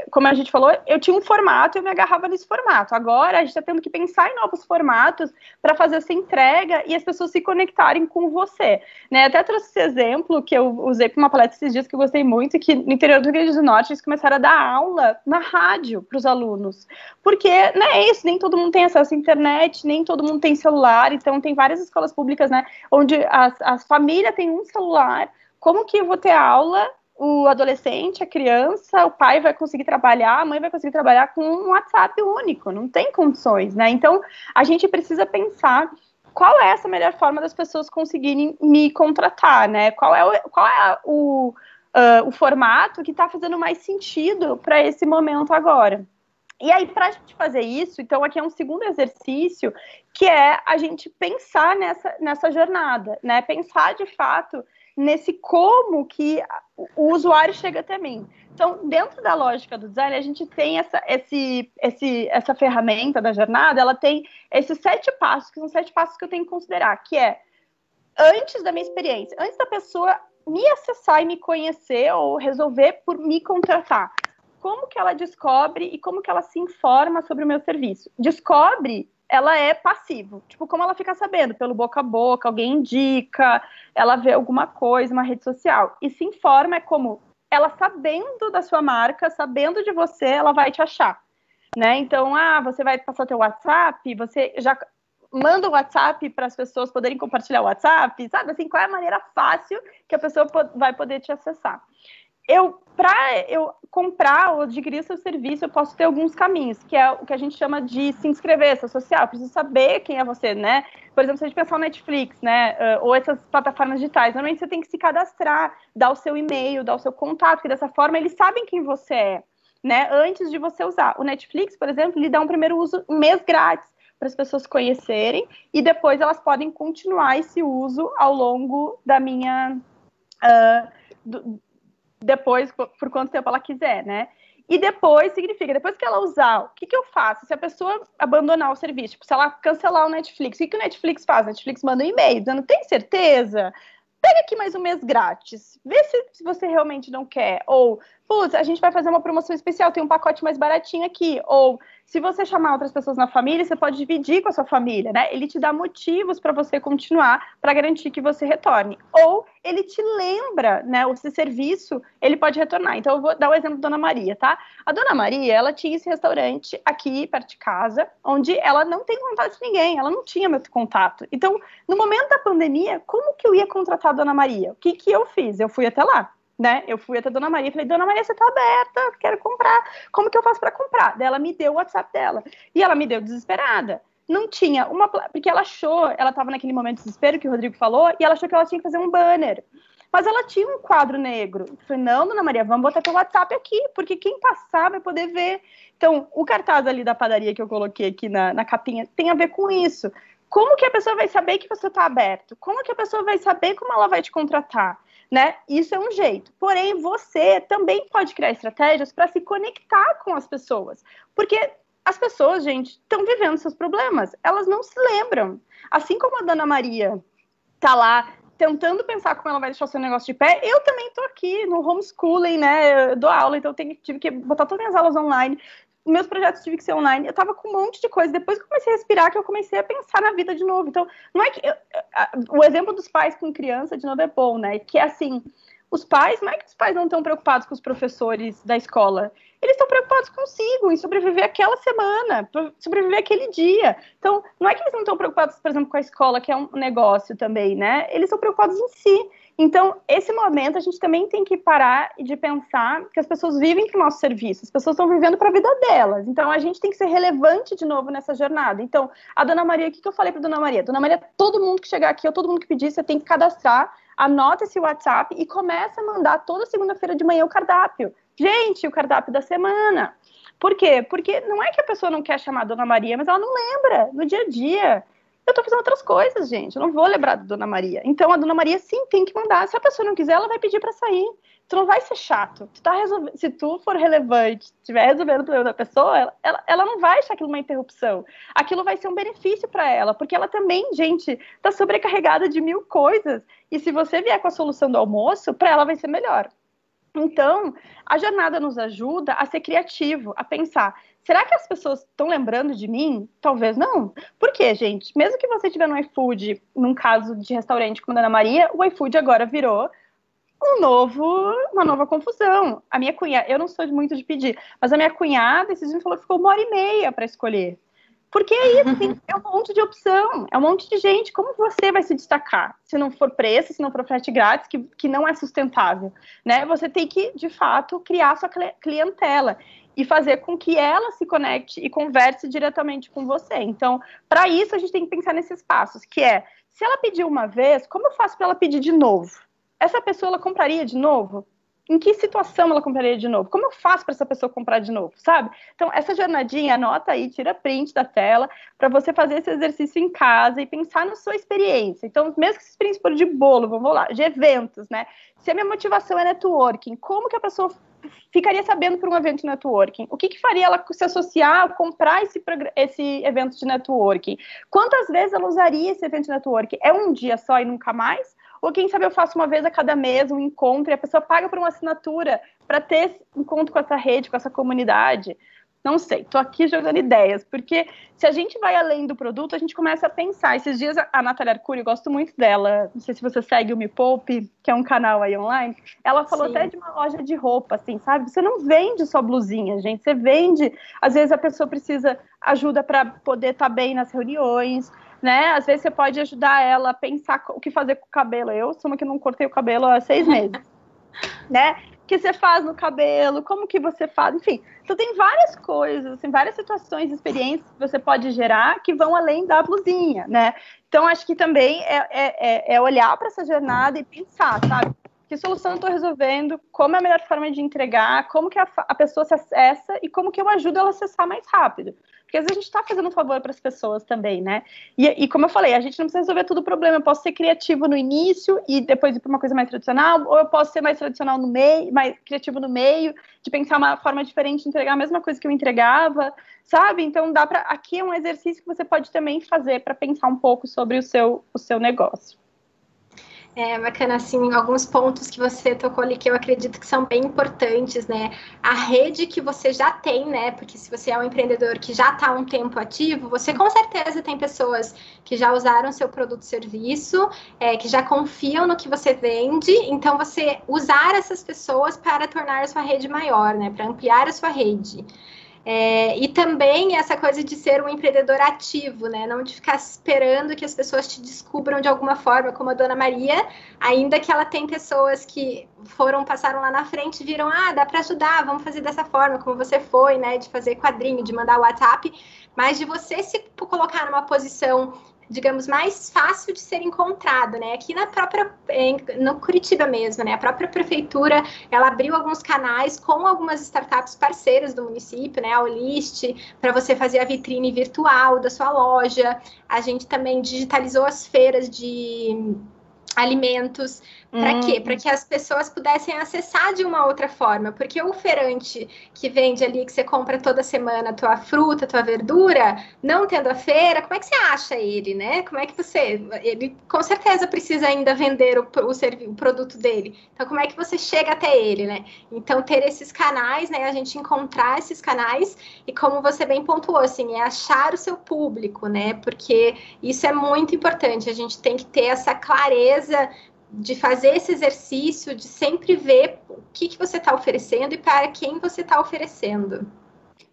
como a gente falou, eu tinha um formato e eu me agarrava nesse formato. Agora, a gente está tendo que pensar em novos formatos para fazer essa entrega e as pessoas se conectarem com você, né? Até trouxe esse exemplo que eu usei para uma palestra esses dias que eu gostei muito, que no interior do Rio Grande do Norte eles começaram a dar aula na rádio para os alunos. Porque, né, é isso, nem todo mundo tem acesso à internet, nem todo mundo tem celular, então tem várias escolas públicas, né, onde a família tem um celular. Como que eu vou ter aula, o adolescente, a criança, o pai vai conseguir trabalhar, a mãe vai conseguir trabalhar com um WhatsApp único? Não tem condições, né? Então, a gente precisa pensar qual é essa melhor forma das pessoas conseguirem me contratar, né? Qual é o formato que está fazendo mais sentido para esse momento agora. E aí, para a gente fazer isso, então aqui é um segundo exercício, que é a gente pensar nessa jornada, né? Pensar de fato nesse como que o usuário chega até mim. Então, dentro da lógica do design, a gente tem essa ferramenta da jornada, ela tem esses 7 passos, que são 7 passos que eu tenho que considerar, que é antes da minha experiência, antes da pessoa me acessar e me conhecer ou resolver por me contratar. Como que ela descobre e como que ela se informa sobre o meu serviço? Descobre, ela é passivo. Tipo, como ela fica sabendo? Pelo boca a boca, alguém indica, ela vê alguma coisa, uma rede social. E se informa é como ela sabendo da sua marca, sabendo de você, ela vai te achar, né? Então, você vai passar teu WhatsApp, você já manda o WhatsApp para as pessoas poderem compartilhar o WhatsApp, sabe? Assim, qual é a maneira fácil que a pessoa vai poder te acessar? Para eu comprar ou adquirir seu serviço, eu posso ter alguns caminhos, que é o que a gente chama de se inscrever, se associar. Eu preciso saber quem é você, né? Por exemplo, se a gente pensar no Netflix, né? Ou essas plataformas digitais, normalmente você tem que se cadastrar, dar o seu e-mail, dar o seu contato, que dessa forma eles sabem quem você é, né? Antes de você usar. O Netflix, por exemplo, ele dá um primeiro uso, um mês grátis, para as pessoas conhecerem, e depois elas podem continuar esse uso ao longo da minha... depois, por quanto tempo ela quiser, né? E depois significa, depois que ela usar, o que eu faço? Se a pessoa abandonar o serviço, tipo, se ela cancelar o Netflix, o que o Netflix faz? O Netflix manda um e-mail dizendo, tem certeza? Pega aqui mais um mês grátis, vê se você realmente não quer. Ou, putz, a gente vai fazer uma promoção especial, tem um pacote mais baratinho aqui. Ou, se você chamar outras pessoas na família, você pode dividir com a sua família, né? Ele te dá motivos para você continuar, para garantir que você retorne. Ou ele te lembra, né? Esse serviço, ele pode retornar. Então, eu vou dar o exemplo da Dona Maria, tá? A Dona Maria, ela tinha esse restaurante aqui perto de casa, onde ela não tem contato de ninguém, ela não tinha meu contato. Então, no momento da pandemia, como que eu ia contratar a Dona Maria? O que eu fiz? Eu fui até lá, né? Eu fui até a Dona Maria e falei, Dona Maria, você tá aberta? Eu quero comprar. Como que eu faço para comprar? Daí ela me deu o WhatsApp dela. E ela me deu desesperada. Não tinha uma... Porque ela achou, ela tava naquele momento de desespero que o Rodrigo falou, e ela achou que ela tinha que fazer um banner. Mas ela tinha um quadro negro. Eu falei, não, Dona Maria, vamos botar teu WhatsApp aqui, porque quem passar vai poder ver. Então, o cartaz ali da padaria que eu coloquei aqui na capinha tem a ver com isso. Como que a pessoa vai saber que você está aberto? Como que a pessoa vai saber como ela vai te contratar? Né? Isso é um jeito. Porém, você também pode criar estratégias para se conectar com as pessoas. Porque as pessoas, gente, estão vivendo seus problemas. Elas não se lembram. Assim como a Dona Maria está lá tentando pensar como ela vai deixar o seu negócio de pé, eu também estou aqui no homeschooling, né? Eu dou aula, então eu tive que botar todas as minhas aulas online. Meus projetos tive que ser online, eu tava com um monte de coisa. Depois que eu comecei a respirar, que eu comecei a pensar na vida de novo. Então, não é que... o exemplo dos pais com criança, de novo, é bom, né? Que é assim, os pais, não é que os pais não estão preocupados com os professores da escola. Eles estão preocupados consigo, em sobreviver aquela semana, sobreviver aquele dia. Então, não é que eles não estão preocupados, por exemplo, com a escola, que é um negócio também, né? Eles estão preocupados em si. Então, esse momento, a gente também tem que parar de pensar que as pessoas vivem para o nosso serviço, as pessoas estão vivendo para a vida delas. Então, a gente tem que ser relevante de novo nessa jornada. Então, a Dona Maria, o que eu falei para a Dona Maria? Dona Maria, todo mundo que chegar aqui, ou todo mundo que pedir, você tem que cadastrar, anota esse WhatsApp e começa a mandar toda segunda-feira de manhã o cardápio. Gente, o cardápio da semana. Por quê? Porque não é que a pessoa não quer chamar a Dona Maria, mas ela não lembra no dia a dia. Eu tô fazendo outras coisas, gente. Eu não vou lembrar da Dona Maria. Então, a Dona Maria, sim, tem que mandar. Se a pessoa não quiser, ela vai pedir para sair. Tu não vai ser chato. Se tu for relevante, estiver resolvendo o problema da pessoa, ela não vai achar aquilo uma interrupção. Aquilo vai ser um benefício para ela, porque ela também, gente, tá sobrecarregada de 1000 coisas. E se você vier com a solução do almoço, para ela vai ser melhor. Então, a jornada nos ajuda a ser criativo, a pensar, será que as pessoas estão lembrando de mim? Talvez não. Por quê, gente? Mesmo que você estiver no iFood, num caso de restaurante como a Dona Maria, o iFood agora virou uma nova confusão. A minha cunhada, eu não sou muito de pedir, mas a minha cunhada, esses dias falou que ficou 1h30 para escolher. Porque é isso, é um monte de opção, é um monte de gente. Como você vai se destacar? Se não for preço, se não for frete grátis, que não é sustentável, né? Você tem que, de fato, criar sua clientela e fazer com que ela se conecte e converse diretamente com você. Então, para isso, a gente tem que pensar nesses passos, que é, se ela pediu uma vez, como eu faço para ela pedir de novo? Essa pessoa, ela compraria de novo? Em que situação ela compraria de novo? Como eu faço para essa pessoa comprar de novo, sabe? Então, essa jornadinha, anota aí, tira print da tela, para você fazer esse exercício em casa e pensar na sua experiência. Então, mesmo que essa experiência for de bolo, vamos lá, de eventos, né? Se a minha motivação é networking, como que a pessoa ficaria sabendo por um evento de networking? O que faria ela se associar, comprar esse evento de networking? Quantas vezes ela usaria esse evento de networking? É um dia só e nunca mais? Ou quem sabe eu faço uma vez a cada mês um encontro e a pessoa paga por uma assinatura para ter esse encontro com essa rede, com essa comunidade? Não sei, tô aqui jogando ideias, porque se a gente vai além do produto, a gente começa a pensar. Esses dias a Natália Arcuri, eu gosto muito dela, não sei se você segue o Me Poupe, que é um canal aí online, ela falou até de uma loja de roupa, assim, sabe? Você não vende só blusinha, gente, você vende, às vezes a pessoa precisa ajuda para poder estar bem nas reuniões, né? Às vezes você pode ajudar ela a pensar o que fazer com o cabelo. Eu sou uma que não cortei o cabelo há 6 meses, né? que você faz no cabelo, como que você faz, enfim. Então tem várias coisas, assim, várias situações, experiências que você pode gerar que vão além da blusinha, né? Então acho que também é olhar para essa jornada e pensar, sabe? Que solução eu estou resolvendo, como é a melhor forma de entregar, como que a pessoa se acessa e como que eu ajudo ela a acessar mais rápido. Porque às vezes a gente está fazendo um favor para as pessoas também, né? E como eu falei, a gente não precisa resolver todo o problema. Eu posso ser criativo no início e depois ir para uma coisa mais tradicional, ou eu posso ser mais tradicional no meio, mais criativo no meio, de pensar uma forma diferente de entregar a mesma coisa que eu entregava, sabe? Então dá para. Aqui é um exercício que você pode também fazer para pensar um pouco sobre o seu negócio. É bacana, assim, alguns pontos que você tocou ali que eu acredito que são bem importantes, né? A rede que você já tem, né? Porque se você é um empreendedor que já está há um tempo ativo, você com certeza tem pessoas que já usaram seu produto e serviço, que já confiam no que você vende, então você usar essas pessoas para tornar a sua rede maior, né? Para ampliar a sua rede. E também essa coisa de ser um empreendedor ativo, né? Não de ficar esperando que as pessoas te descubram de alguma forma, como a Dona Maria, ainda que ela tem pessoas que passaram lá na frente e viram, dá para ajudar, vamos fazer dessa forma, como você foi, né? De fazer quadrinho, de mandar WhatsApp, mas de você se colocar numa posição, digamos, mais fácil de ser encontrado, né? Aqui no Curitiba mesmo, né? A própria prefeitura, ela abriu alguns canais com algumas startups parceiras do município, né? A Olist, para você fazer a vitrine virtual da sua loja. A gente também digitalizou as feiras de alimentos. Para quê? Para que as pessoas pudessem acessar de uma outra forma. Porque o feirante que vende ali, que você compra toda semana a tua fruta, a tua verdura, não tendo a feira, como é que você acha ele, né? Como é que ele com certeza precisa ainda vender o produto dele. Então, como é que você chega até ele, né? Então, ter esses canais, né? A gente encontrar esses canais e, como você bem pontuou, assim, é achar o seu público, né? Porque isso é muito importante. A gente tem que ter essa clareza de fazer esse exercício, de sempre ver o que você está oferecendo e para quem você está oferecendo.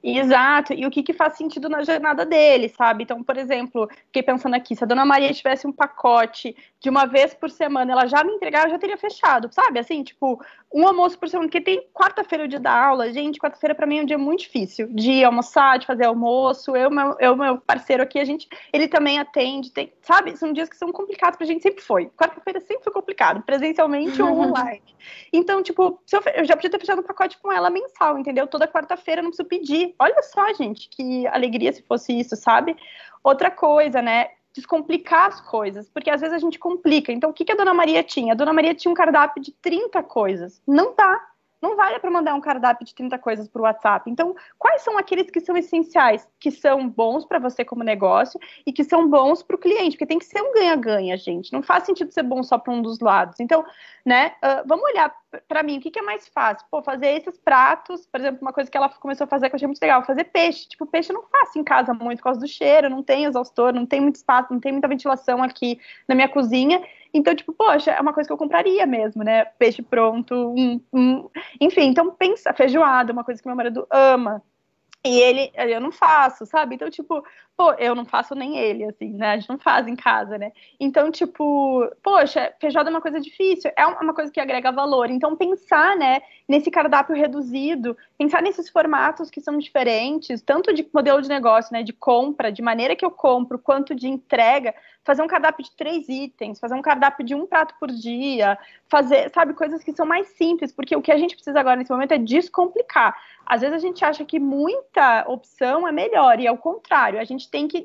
Exato, e o que faz sentido na jornada dele, sabe? Então, por exemplo, fiquei pensando aqui, se a Dona Maria tivesse um pacote de uma vez por semana, ela já me entregava, eu já teria fechado, sabe? Assim, tipo, um almoço por semana, porque tem quarta-feira o dia da aula, gente, quarta-feira pra mim é um dia muito difícil, de almoçar, de fazer almoço, meu parceiro aqui, ele também atende, sabe? São dias que são complicados pra gente, sempre foi. Quarta-feira sempre foi complicado, presencialmente ou online. Então, tipo, eu já podia ter fechado um pacote com ela mensal, entendeu? Toda quarta-feira, não preciso pedir. Olha só, gente, que alegria se fosse isso, sabe? Outra coisa, né? Descomplicar as coisas, porque às vezes a gente complica. Então, o que a Dona Maria tinha? A Dona Maria tinha um cardápio de 30 coisas. Não dá. Não vale para mandar um cardápio de 30 coisas para o WhatsApp. Então, quais são aqueles que são essenciais, que são bons para você como negócio e que são bons para o cliente? Porque tem que ser um ganha-ganha, gente. Não faz sentido ser bom só para um dos lados. Então, né, vamos olhar para mim, o que é mais fácil? Pô, fazer esses pratos, por exemplo, uma coisa que ela começou a fazer que eu achei muito legal, fazer peixe. Tipo, peixe eu não faço em casa muito por causa do cheiro, não tem exaustor, não tem muito espaço, não tem muita ventilação aqui na minha cozinha. Então, tipo, poxa, é uma coisa que eu compraria mesmo, né? Peixe pronto, enfim, então pensa, feijoada, uma coisa que meu marido ama. E eu não faço, sabe? Então, tipo, pô, eu não faço nem ele, assim, né? A gente não faz em casa, né? Então, tipo, poxa, feijoada é uma coisa difícil, é uma coisa que agrega valor. Então, pensar, né, nesse cardápio reduzido, pensar nesses formatos que são diferentes, tanto de modelo de negócio, né, de compra, de maneira que eu compro, quanto de entrega, fazer um cardápio de 3 itens, fazer um cardápio de um prato por dia, fazer, sabe, coisas que são mais simples, porque o que a gente precisa agora nesse momento é descomplicar. Às vezes a gente acha que muita opção é melhor, e é o contrário, a gente tem que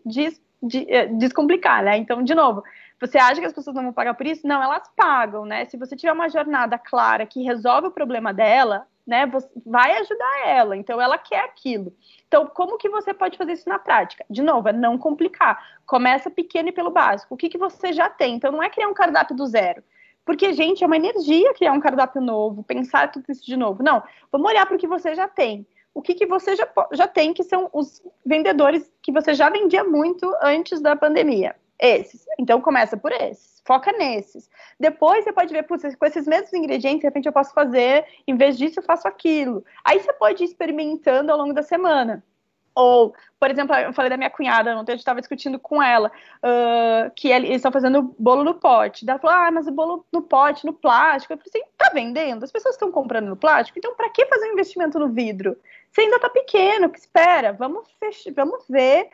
descomplicar, né? Então, de novo, você acha que as pessoas não vão pagar por isso? Não, elas pagam, né? Se você tiver uma jornada clara que resolve o problema dela, né, você vai ajudar ela, então ela quer aquilo. Então, como que você pode fazer isso na prática? De novo, é não complicar. Começa pequeno e pelo básico. O que você já tem? Então, não é criar um cardápio do zero. Porque, gente, é uma energia criar um cardápio novo, pensar tudo isso de novo. Não, vamos olhar para o que você já tem. O que você já tem, que são os vendedores que você já vendia muito antes da pandemia. Esses. Então, começa por esses. Foca nesses. Depois, você pode ver, putz, com esses mesmos ingredientes, de repente eu posso fazer, em vez disso, eu faço aquilo. Aí, você pode ir experimentando ao longo da semana. Ou, por exemplo, eu falei da minha cunhada ontem, a gente estava discutindo com ela, que eles estão fazendo bolo no pote. Daí ela falou, mas o bolo no pote, no plástico. Eu falei assim, tá vendendo? As pessoas estão comprando no plástico, então para que fazer um investimento no vidro? Você ainda tá pequeno, que espera, vamos ver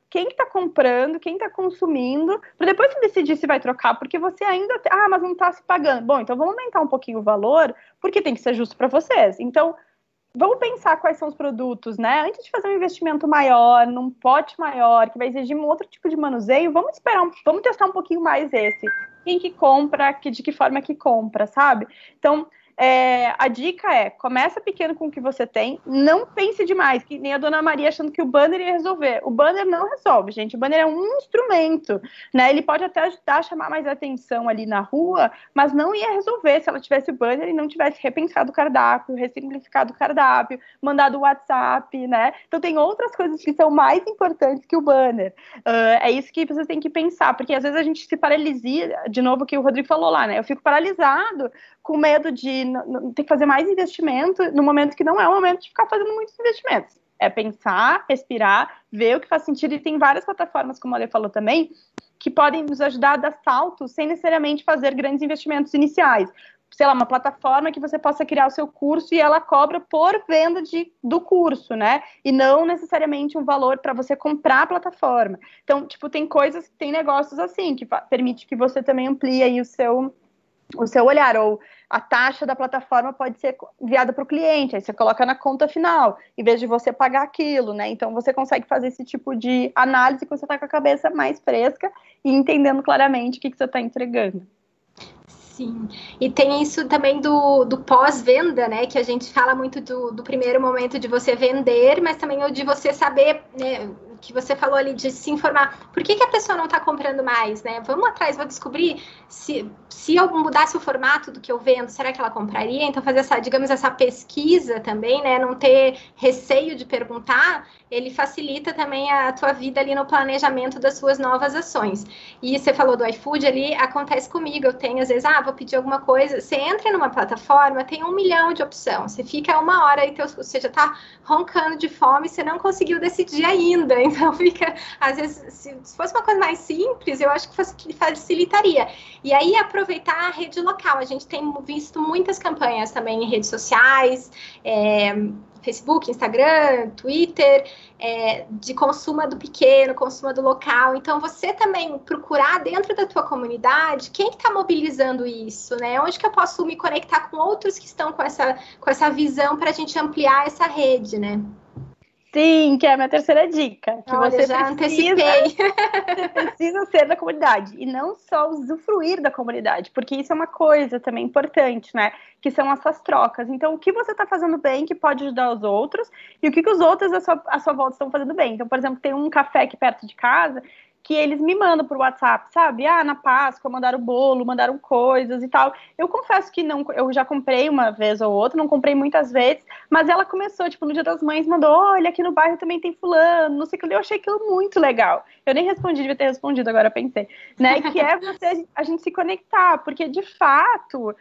quem que tá comprando, quem tá consumindo, para depois você decidir se vai trocar, porque você ainda, mas não tá se pagando. Bom, então vamos aumentar um pouquinho o valor, porque tem que ser justo para vocês. Então, vamos pensar quais são os produtos, né? Antes de fazer um investimento maior, num pote maior, que vai exigir um outro tipo de manuseio, vamos esperar, vamos testar um pouquinho mais esse. Quem que compra, de que forma que compra, sabe? Então, a dica começa pequeno com o que você tem, não pense demais, que nem a Dona Maria achando que o banner ia resolver. O banner não resolve, gente. O banner é um instrumento, né? Ele pode até ajudar a chamar mais atenção ali na rua, mas não ia resolver se ela tivesse o banner e não tivesse repensado o cardápio, ressignificado o cardápio, mandado o WhatsApp, né? Então tem outras coisas que são mais importantes que o banner. É isso que vocês têm que pensar, porque às vezes a gente se paralisia, de novo o que o Rodrigo falou lá, né? Eu fico paralisado com medo de ter que fazer mais investimento no momento que não é o momento de ficar fazendo muitos investimentos. É pensar, respirar, ver o que faz sentido. E tem várias plataformas, como a Ale falou também, que podem nos ajudar a dar saltos sem necessariamente fazer grandes investimentos iniciais. Sei lá, uma plataforma que você possa criar o seu curso e ela cobra por venda do curso, né? E não necessariamente um valor para você comprar a plataforma. Então, tipo, tem negócios assim, que permite que você também amplie aí o seu olhar, ou a taxa da plataforma pode ser enviada para o cliente, aí você coloca na conta final, em vez de você pagar aquilo, né? Então você consegue fazer esse tipo de análise que você está com a cabeça mais fresca e entendendo claramente o que você está entregando. Sim, e tem isso também do pós-venda, né? Que a gente fala muito do primeiro momento de você vender, mas também o de você saber, né? Que você falou ali de se informar, por que a pessoa não está comprando mais, né? Vamos atrás, vou descobrir se eu mudasse o formato do que eu vendo, será que ela compraria? Então fazer essa pesquisa também, né? Não ter receio de perguntar, ele facilita também a tua vida ali no planejamento das suas novas ações. E você falou do iFood ali, acontece comigo, eu tenho às vezes, vou pedir alguma coisa, você entra numa plataforma, tem 1 milhão de opções, você fica 1 hora e você já tá roncando de fome, você não conseguiu decidir ainda. Então fica, às vezes, se fosse uma coisa mais simples, eu acho que facilitaria. E aí aproveitar a rede local. A gente tem visto muitas campanhas também em redes sociais, Facebook, Instagram, Twitter, de consumo do pequeno, consumo do local. Então, você também procurar dentro da tua comunidade quem está mobilizando isso, né? Onde que eu posso me conectar com outros que estão com essa visão para a gente ampliar essa rede, né? Sim, que é a minha terceira dica. Que Olha, você antecipei. Você precisa ser da comunidade e não só usufruir da comunidade, porque isso é uma coisa também importante, né? Que são essas trocas. Então, o que você está fazendo bem que pode ajudar os outros e o que os outros à sua volta estão fazendo bem. Então, por exemplo, tem um café aqui perto de casa que eles me mandam por WhatsApp, sabe? Na Páscoa mandaram bolo, mandaram coisas e tal. Eu confesso que não, eu já comprei uma vez ou outra, não comprei muitas vezes, mas ela começou, tipo, no Dia das Mães, mandou, olha, aqui no bairro também tem fulano, não sei o que, eu achei aquilo muito legal. Eu nem respondi, devia ter respondido, agora pensei, né? Que é a gente se conectar, porque de fato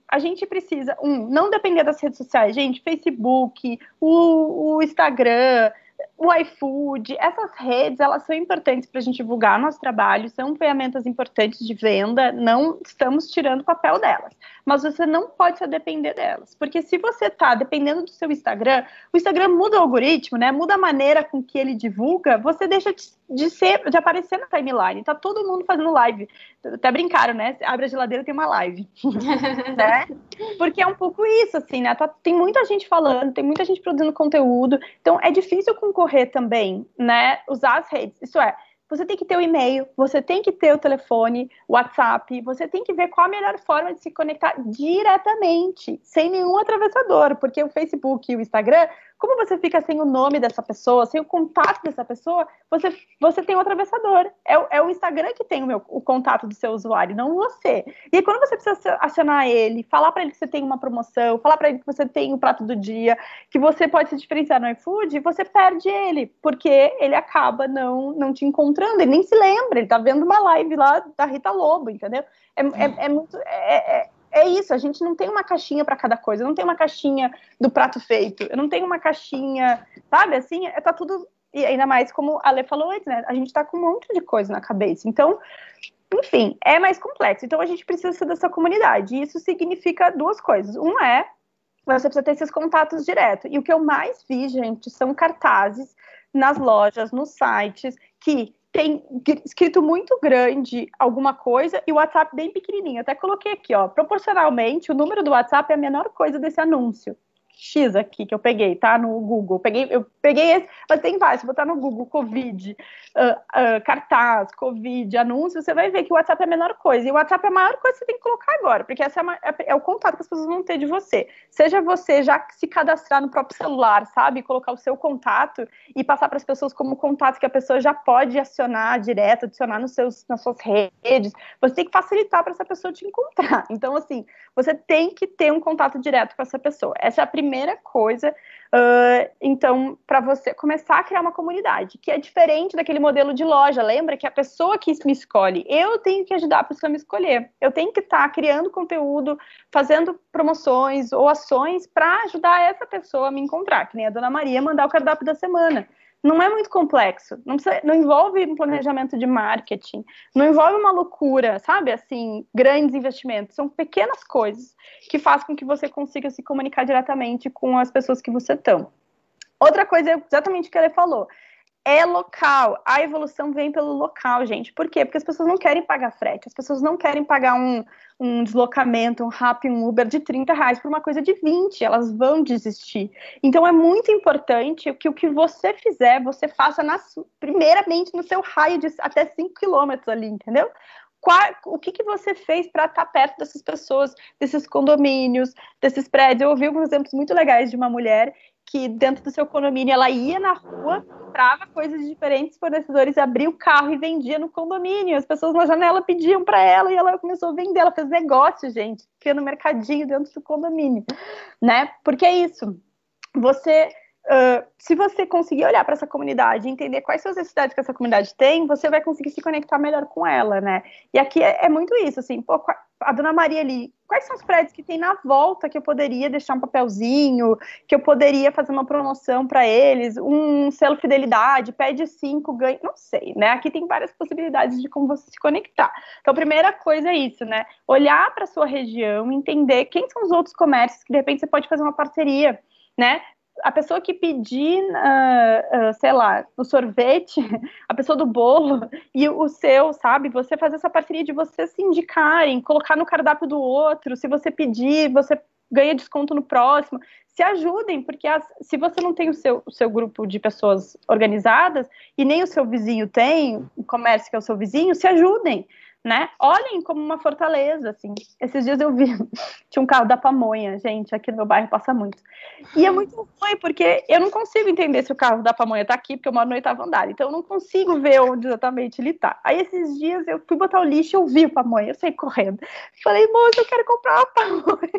a gente precisa, não depender das redes sociais, gente, Facebook, o Instagram, o iFood, essas redes, elas são importantes para a gente divulgar nosso trabalho, são ferramentas importantes de venda, não estamos tirando o papel delas, mas você não pode só depender delas, porque se você está dependendo do seu Instagram, o Instagram muda o algoritmo, né? Muda a maneira com que ele divulga, você deixa de aparecer na timeline, tá todo mundo fazendo live, até brincaram, né? Abre a geladeira, tem uma live, né? Porque é um pouco isso, assim, né? Tem muita gente falando, tem muita gente produzindo conteúdo, então é difícil concorrer também, né? Usar as redes, isso é, você tem que ter o e-mail, você tem que ter o telefone, o WhatsApp, você tem que ver qual a melhor forma de se conectar diretamente, sem nenhum atravessador, porque o Facebook e o Instagram, como você fica sem o nome dessa pessoa, sem o contato dessa pessoa, você tem um atravessador. É o Instagram que tem o contato do seu usuário, não você. E aí, quando você precisa acionar ele, falar para ele que você tem uma promoção, falar para ele que você tem o prato do dia, que você pode se diferenciar no iFood, você perde ele, porque ele acaba não te encontrando, ele nem se lembra, ele tá vendo uma live lá da Rita Lobo, entendeu? é isso, a gente não tem uma caixinha para cada coisa, não tem uma caixinha do prato feito, eu não tenho uma caixinha, sabe, assim, tá tudo, e ainda mais como a Lê falou antes, né, a gente tá com um monte de coisa na cabeça, então, enfim, é mais complexo, então a gente precisa ser dessa comunidade, e isso significa duas coisas, uma é, você precisa ter esses contatos direto, e o que eu mais vi, gente, são cartazes nas lojas, nos sites, que tem escrito muito grande alguma coisa e o WhatsApp bem pequenininho. Até coloquei aqui, ó, proporcionalmente, o número do WhatsApp é a menor coisa desse anúncio. X aqui que eu peguei, tá? No Google. Eu peguei esse, mas tem vários. Se botar no Google Covid, cartaz, Covid, anúncio, você vai ver que o WhatsApp é a menor coisa. E o WhatsApp é a maior coisa que você tem que colocar agora, porque essa é o contato que as pessoas vão ter de você. Seja você já se cadastrar no próprio celular, sabe? Colocar o seu contato e passar para as pessoas como contato que a pessoa já pode acionar direto, adicionar nas suas redes. Você tem que facilitar para essa pessoa te encontrar. Então, assim, você tem que ter um contato direto com essa pessoa. Essa é a primeira coisa, então, para você começar a criar uma comunidade, que é diferente daquele modelo de loja. Lembra que a pessoa que me escolhe, eu tenho que ajudar a pessoa a me escolher. Eu tenho que estar criando conteúdo, fazendo promoções ou ações para ajudar essa pessoa a me encontrar, que nem a Dona Maria mandar o cardápio da semana. Não é muito complexo, não envolve um planejamento de marketing, não envolve uma loucura, sabe, assim, grandes investimentos, são pequenas coisas que fazem com que você consiga se comunicar diretamente com as pessoas que você está. Outra coisa é exatamente o que ele falou, é local, a evolução vem pelo local, gente. Por quê? Porque as pessoas não querem pagar frete, as pessoas não querem pagar um deslocamento, um Rappi, um Uber de R$30 por uma coisa de 20, elas vão desistir. Então é muito importante que o que você fizer, você faça primeiramente no seu raio de até 5 quilômetros ali, entendeu? O que você fez para estar perto dessas pessoas, desses condomínios, desses prédios? Eu ouvi alguns exemplos muito legais de uma mulher que dentro do seu condomínio ela ia na rua, comprava coisas de diferentes fornecedores, abria o carro e vendia no condomínio. As pessoas na janela pediam para ela e ela começou a vender. Ela fez negócio, gente, criando mercadinho dentro do condomínio, né? Porque é isso. Se você conseguir olhar para essa comunidade e entender quais são as necessidades que essa comunidade tem, você vai conseguir se conectar melhor com ela, né? E aqui é muito isso, assim, pô, a Dona Maria ali, quais são os prédios que tem na volta que eu poderia deixar um papelzinho, que eu poderia fazer uma promoção para eles, um selo fidelidade, pede 5, ganha, não sei, né? Aqui tem várias possibilidades de como você se conectar. Então, a primeira coisa é isso, né? Olhar para a sua região, entender quem são os outros comércios que, de repente, você pode fazer uma parceria, né? A pessoa que pedir, sei lá, o sorvete, a pessoa do bolo e o seu, sabe? Você fazer essa parceria de vocês se indicarem, colocar no cardápio do outro, se você pedir, você ganha desconto no próximo. Se ajudem, porque se você não tem o seu grupo de pessoas organizadas e nem o seu vizinho tem, o comércio que é o seu vizinho, se ajudem, né? Olhem como uma fortaleza, assim. Esses dias eu vi, tinha um carro da pamonha, gente, aqui no meu bairro passa muito. E é muito ruim, porque eu não consigo entender se o carro da pamonha tá aqui, porque eu moro no 8º andar, então eu não consigo ver onde exatamente ele tá. Aí esses dias eu fui botar o lixo e eu vi a pamonha, eu saí correndo. Falei, moça, eu quero comprar uma pamonha.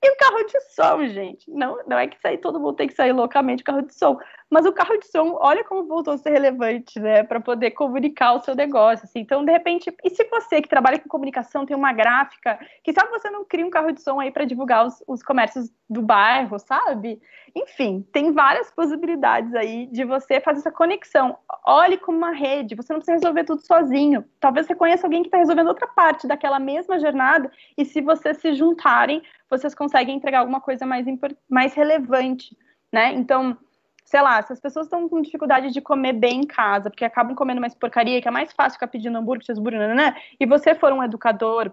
E o carro de som, gente, não é que todo mundo tem que sair loucamente o carro de som, mas o carro de som, olha como voltou a ser relevante, né, para poder comunicar o seu negócio, assim. Então, de repente, e se você que trabalha com comunicação tem uma gráfica, que sabe você não cria um carro de som aí para divulgar os comércios do bairro, sabe? Enfim, tem várias possibilidades aí de você fazer essa conexão. Olhe como uma rede, você não precisa resolver tudo sozinho. Talvez você conheça alguém que está resolvendo outra parte daquela mesma jornada, e se vocês se juntarem, vocês conseguem entregar alguma coisa mais relevante, né? Então, sei lá, se as pessoas estão com dificuldade de comer bem em casa, porque acabam comendo mais porcaria, que é mais fácil ficar pedindo hambúrguer, cheeseburger, né? E você for um educador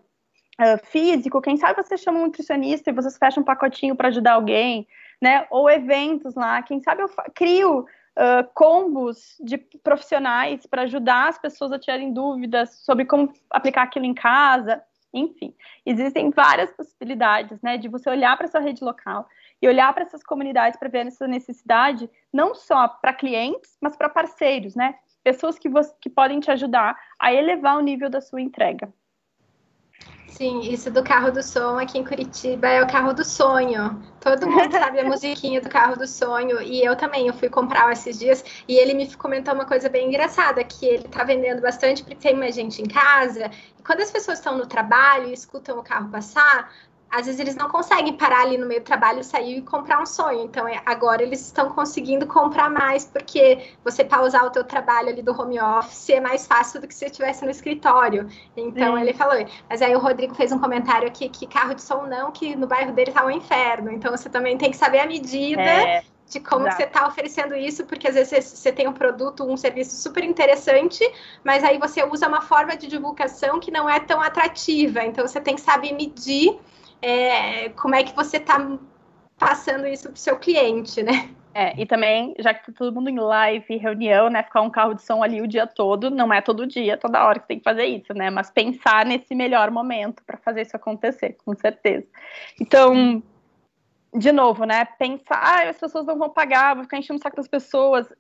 físico, quem sabe você chama um nutricionista e vocês fecham um pacotinho para ajudar alguém, né? Ou eventos lá, quem sabe eu crio combos de profissionais para ajudar as pessoas a tirarem dúvidas sobre como aplicar aquilo em casa. Enfim, existem várias possibilidades, né, de você olhar para sua rede local e olhar para essas comunidades para ver essa necessidade, não só para clientes, mas para parceiros, né, pessoas que podem te ajudar a elevar o nível da sua entrega. Sim, isso do carro do som aqui em Curitiba é o carro do sonho. Todo mundo sabe a musiquinha do carro do sonho. E eu também, eu fui comprar esses dias e ele me comentou uma coisa bem engraçada, que ele tá vendendo bastante porque tem mais gente em casa. E quando as pessoas estão no trabalho e escutam o carro passar, às vezes eles não conseguem parar ali no meio do trabalho, sair e comprar um sonho. Então, agora eles estão conseguindo comprar mais, porque você pausar o teu trabalho ali do home office é mais fácil do que se você estivesse no escritório. Então, ele falou. Mas aí o Rodrigo fez um comentário aqui que carro de som não, que no bairro dele tá um inferno. Então, você também tem que saber a medida de como que você está oferecendo isso, porque às vezes você tem um produto, um serviço super interessante, mas aí você usa uma forma de divulgação que não é tão atrativa. Então, você tem que saber medir como é que você está passando isso para o seu cliente, né? E também, já que tá todo mundo em live, reunião, né, ficar um carro de som ali o dia todo, não é todo dia, toda hora que você tem que fazer isso, né, mas pensar nesse melhor momento para fazer isso acontecer, com certeza. Então, de novo, né, pensar, as pessoas não vão pagar, vou ficar enchendo o saco das pessoas.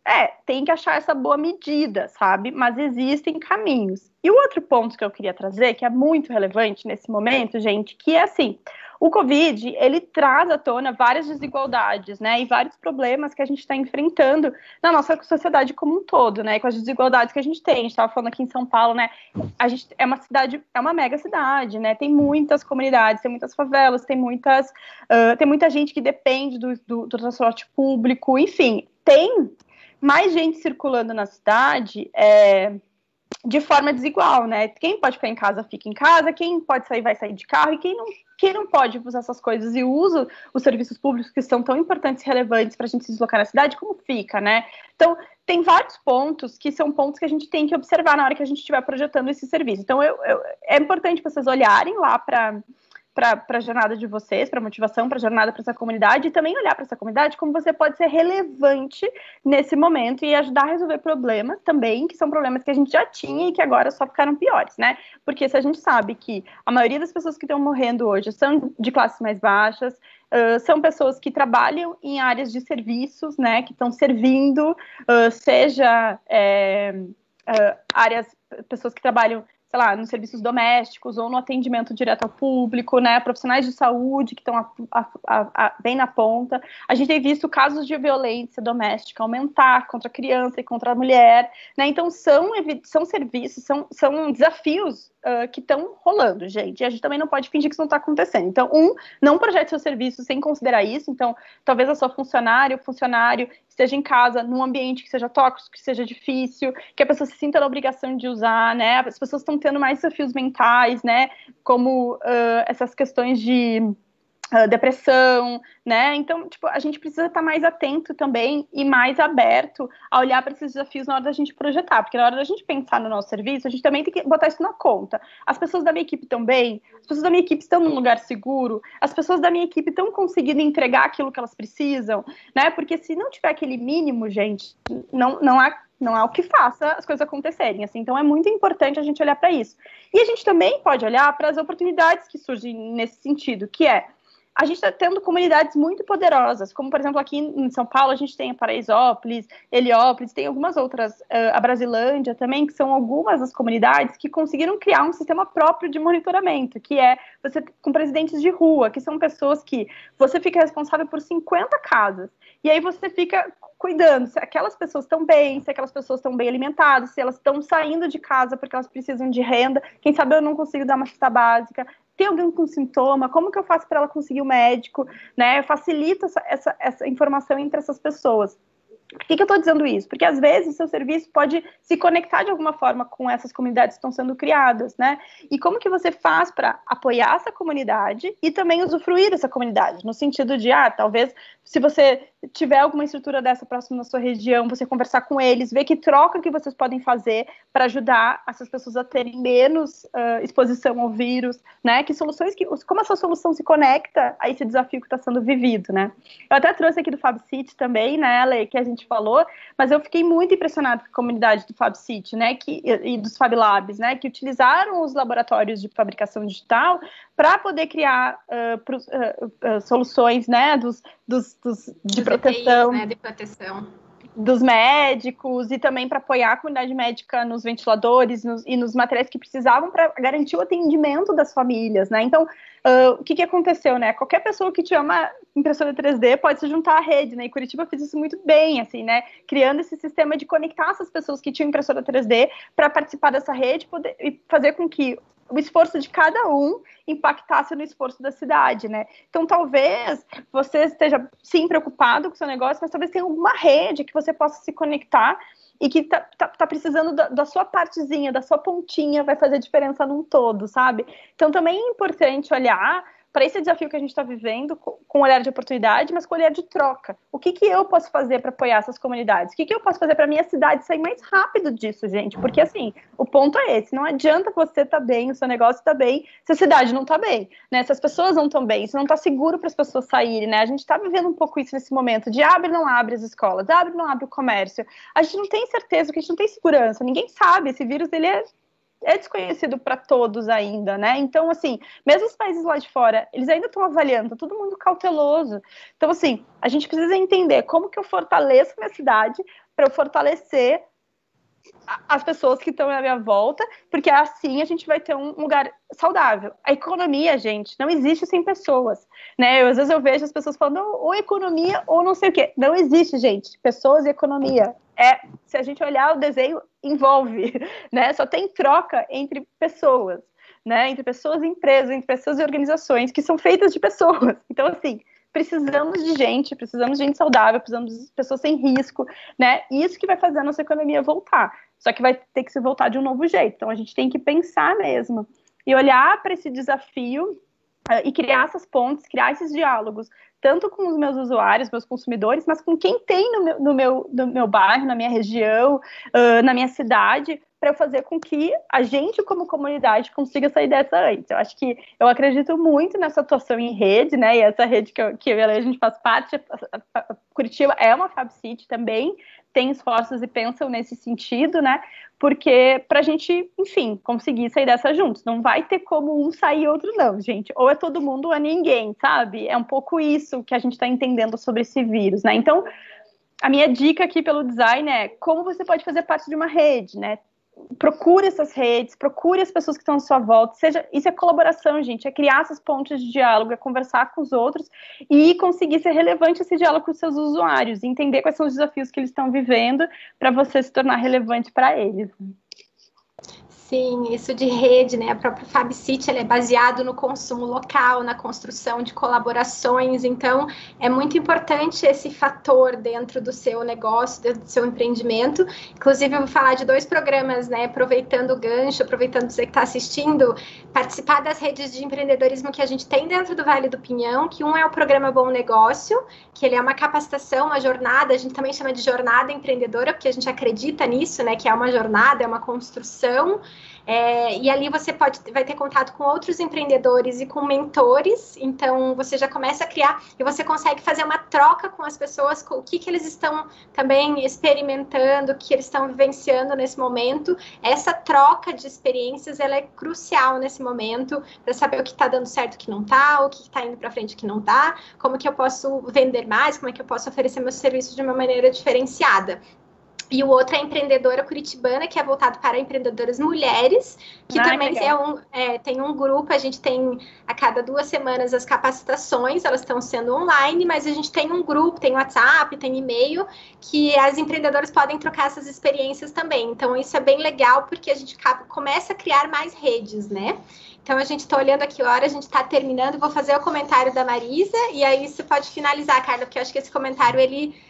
Tem que achar essa boa medida, sabe? Mas existem caminhos. E o outro ponto que eu queria trazer, que é muito relevante nesse momento, gente, que é assim, o Covid, ele traz à tona várias desigualdades, né, e vários problemas que a gente está enfrentando na nossa sociedade como um todo, né, com as desigualdades que a gente tem. A gente estava falando aqui em São Paulo, né, a gente é uma cidade, é uma mega cidade, né, tem muitas comunidades, tem muitas favelas, tem muita gente que depende do transporte público, enfim, tem mais gente circulando na cidade, de forma desigual, né? Quem pode ficar em casa, fica em casa, quem pode sair, vai sair de carro, e quem não pode usar essas coisas e usa os serviços públicos que são tão importantes e relevantes para a gente se deslocar na cidade, como fica, né? Então, tem vários pontos que são pontos que a gente tem que observar na hora que a gente estiver projetando esse serviço. Então, é importante vocês olharem lá para a jornada de vocês, para a motivação, para a jornada para essa comunidade, e também olhar para essa comunidade como você pode ser relevante nesse momento e ajudar a resolver problemas também, que são problemas que a gente já tinha e que agora só ficaram piores, né? Porque se a gente sabe que a maioria das pessoas que estão morrendo hoje são de classes mais baixas, são pessoas que trabalham em áreas de serviços, né, que estão servindo, seja pessoas que trabalham, sei lá, nos serviços domésticos ou no atendimento direto ao público, né, profissionais de saúde que estão bem na ponta. A gente tem visto casos de violência doméstica aumentar contra a criança e contra a mulher, né, então são serviços, são desafios que estão rolando, gente, e a gente também não pode fingir que isso não está acontecendo. Então, não projete seu serviço sem considerar isso. Então, talvez a sua funcionário esteja em casa, num ambiente que seja tóxico, que seja difícil, que a pessoa se sinta na obrigação de usar, né, as pessoas estão tendo mais desafios mentais, né, como essas questões de depressão, né, então, tipo, a gente precisa estar mais atento também e mais aberto a olhar para esses desafios na hora da gente projetar, porque na hora da gente pensar no nosso serviço, a gente também tem que botar isso na conta. As pessoas da minha equipe estão bem, as pessoas da minha equipe estão num lugar seguro, as pessoas da minha equipe estão conseguindo entregar aquilo que elas precisam, né, porque se não tiver aquele mínimo, gente, não há o que faça as coisas acontecerem, assim. Então é muito importante a gente olhar para isso. E a gente também pode olhar para as oportunidades que surgem nesse sentido, que a gente está tendo comunidades muito poderosas, como, por exemplo, aqui em São Paulo, a gente tem a Paraisópolis, Heliópolis, tem algumas outras, a Brasilândia também, que são algumas das comunidades que conseguiram criar um sistema próprio de monitoramento, que é você com presidentes de rua, que são pessoas que você fica responsável por 50 casas, e aí você fica cuidando se aquelas pessoas estão bem, se aquelas pessoas estão bem alimentadas, se elas estão saindo de casa porque elas precisam de renda, quem sabe eu não consigo dar uma cesta básica, tem alguém com sintoma, como que eu faço para ela conseguir o médico, né? Eu facilito essa informação entre essas pessoas. Por que eu estou dizendo isso? Porque às vezes o seu serviço pode se conectar de alguma forma com essas comunidades que estão sendo criadas, né? E como que você faz para apoiar essa comunidade e também usufruir dessa comunidade? No sentido de, talvez, se você tiver alguma estrutura dessa próxima na sua região, você conversar com eles, ver que troca que vocês podem fazer para ajudar essas pessoas a terem menos exposição ao vírus, né? Como essa solução se conecta a esse desafio que está sendo vivido, né? Eu até trouxe aqui do FabCity também, né, Lê, que a gente falou, mas eu fiquei muito impressionada com a comunidade do FabCity, né, e dos Fab Labs, né, que utilizaram os laboratórios de fabricação digital para poder criar soluções, né, de proteção. EPIs, né, de proteção. dos médicos, e também para apoiar a comunidade médica nos ventiladores e nos materiais que precisavam para garantir o atendimento das famílias, né? Então, o que aconteceu, né? Qualquer pessoa que tiver uma impressora 3D pode se juntar à rede, né? E Curitiba fez isso muito bem, assim, né? Criando esse sistema de conectar essas pessoas que tinham impressora 3D para participar dessa rede e fazer com que o esforço de cada um impactasse no esforço da cidade, né? Então, talvez você esteja, sim, preocupado com o seu negócio, mas talvez tenha alguma rede que você possa se conectar e que tá precisando da sua partezinha, da sua pontinha, vai fazer diferença num todo, sabe? Então, também é importante olhar para esse desafio que a gente está vivendo com olhar de oportunidade, mas com olhar de troca. O que eu posso fazer para apoiar essas comunidades? O que eu posso fazer para a minha cidade sair mais rápido disso, gente? Porque, assim, o ponto é esse. Não adianta você estar bem, o seu negócio está bem, se a cidade não está bem, né? Se as pessoas não estão bem, se não está seguro para as pessoas saírem, né? A gente está vivendo um pouco isso nesse momento de abre, não abre as escolas, abre, não abre o comércio. A gente não tem certeza, porque a gente não tem segurança. Ninguém sabe. Esse vírus, ele é desconhecido para todos ainda, né? Então, assim, mesmo os países lá de fora, eles ainda estão avaliando, tá todo mundo cauteloso. Então, assim, a gente precisa entender como que eu fortaleço minha cidade para eu fortalecer as pessoas que estão à minha volta, porque assim a gente vai ter um lugar saudável. A economia, gente, não existe sem pessoas, né? Às vezes eu vejo as pessoas falando ou economia ou não sei o quê. Não existe, gente, pessoas e economia. Se a gente olhar o desenho, envolve, né? Só tem troca entre pessoas, né? Entre pessoas e empresas, entre pessoas e organizações que são feitas de pessoas. Então, assim, precisamos de gente saudável, precisamos de pessoas sem risco, né? Isso que vai fazer a nossa economia voltar. Só que vai ter que se voltar de um novo jeito. Então, a gente tem que pensar mesmo e olhar para esse desafio e criar essas pontes, criar esses diálogos, tanto com os meus usuários, meus consumidores, mas com quem tem no meu bairro, na minha região, na minha cidade, para fazer com que a gente, como comunidade, consiga sair dessa antes. Eu acredito muito nessa atuação em rede, né? E essa rede que eu e a gente faz parte, a Curitiba é uma Fab City também, tem esforços e pensam nesse sentido, né? Porque pra gente, enfim, conseguir sair dessa juntos. Não vai ter como um sair e outro não, gente. Ou é todo mundo ou é ninguém, sabe? É um pouco isso que a gente está entendendo sobre esse vírus, né? Então, a minha dica aqui pelo design é como você pode fazer parte de uma rede, né? Procure essas redes, procure as pessoas que estão à sua volta. Isso é colaboração, gente, é criar essas pontes de diálogo, é conversar com os outros e conseguir ser relevante esse diálogo com os seus usuários, entender quais são os desafios que eles estão vivendo para você se tornar relevante para eles. Sim, isso de rede, né? A própria Fab City, ela é baseado no consumo local, na construção de colaborações. Então, é muito importante esse fator dentro do seu negócio, dentro do seu empreendimento. Inclusive, eu vou falar de 2 programas, né? Aproveitando o gancho, aproveitando você que está assistindo, participar das redes de empreendedorismo que a gente tem dentro do Vale do Pinhão, que um é o programa Bom Negócio, que ele é uma capacitação, uma jornada, a gente também chama de jornada empreendedora, porque a gente acredita nisso, né? Que é uma jornada, é uma construção. E ali você vai ter contato com outros empreendedores e com mentores, então você já começa a criar e você consegue fazer uma troca com as pessoas, com o que eles estão também experimentando, o que eles estão vivenciando nesse momento. Essa troca de experiências, ela é crucial nesse momento, para saber o que está dando certo, o que não está, o que está indo para frente, o que não está, como que eu posso vender mais, como é que eu posso oferecer meu serviço de uma maneira diferenciada. E o outro é a Empreendedora Curitibana, que é voltado para empreendedoras mulheres, que também tem um grupo, a gente tem a cada 2 semanas as capacitações, elas estão sendo online, mas a gente tem um grupo, tem WhatsApp, tem e-mail, que as empreendedoras podem trocar essas experiências também. Então, isso é bem legal, porque a gente começa a criar mais redes, né? Então, a gente está olhando aqui a hora, a gente está terminando, vou fazer o comentário da Marisa, e aí você pode finalizar, Carla, porque eu acho que esse comentário, ele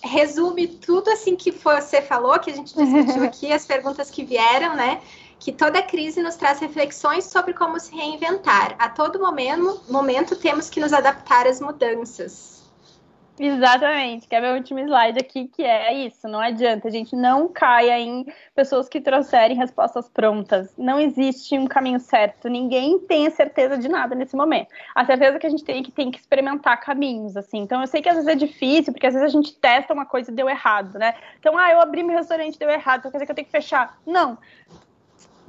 resume tudo assim que você falou, que a gente discutiu aqui, as perguntas que vieram, né? Que toda crise nos traz reflexões sobre como se reinventar. A todo momento temos que nos adaptar às mudanças. Exatamente, que é meu último slide aqui, que é isso, não adianta, a gente não caia em pessoas que trouxerem respostas prontas, não existe um caminho certo, ninguém tem a certeza de nada nesse momento, a certeza que a gente tem que experimentar caminhos, assim, então eu sei que às vezes é difícil, porque às vezes a gente testa uma coisa e deu errado, né, então, eu abri meu restaurante e deu errado, então quer dizer que eu tenho que fechar, não,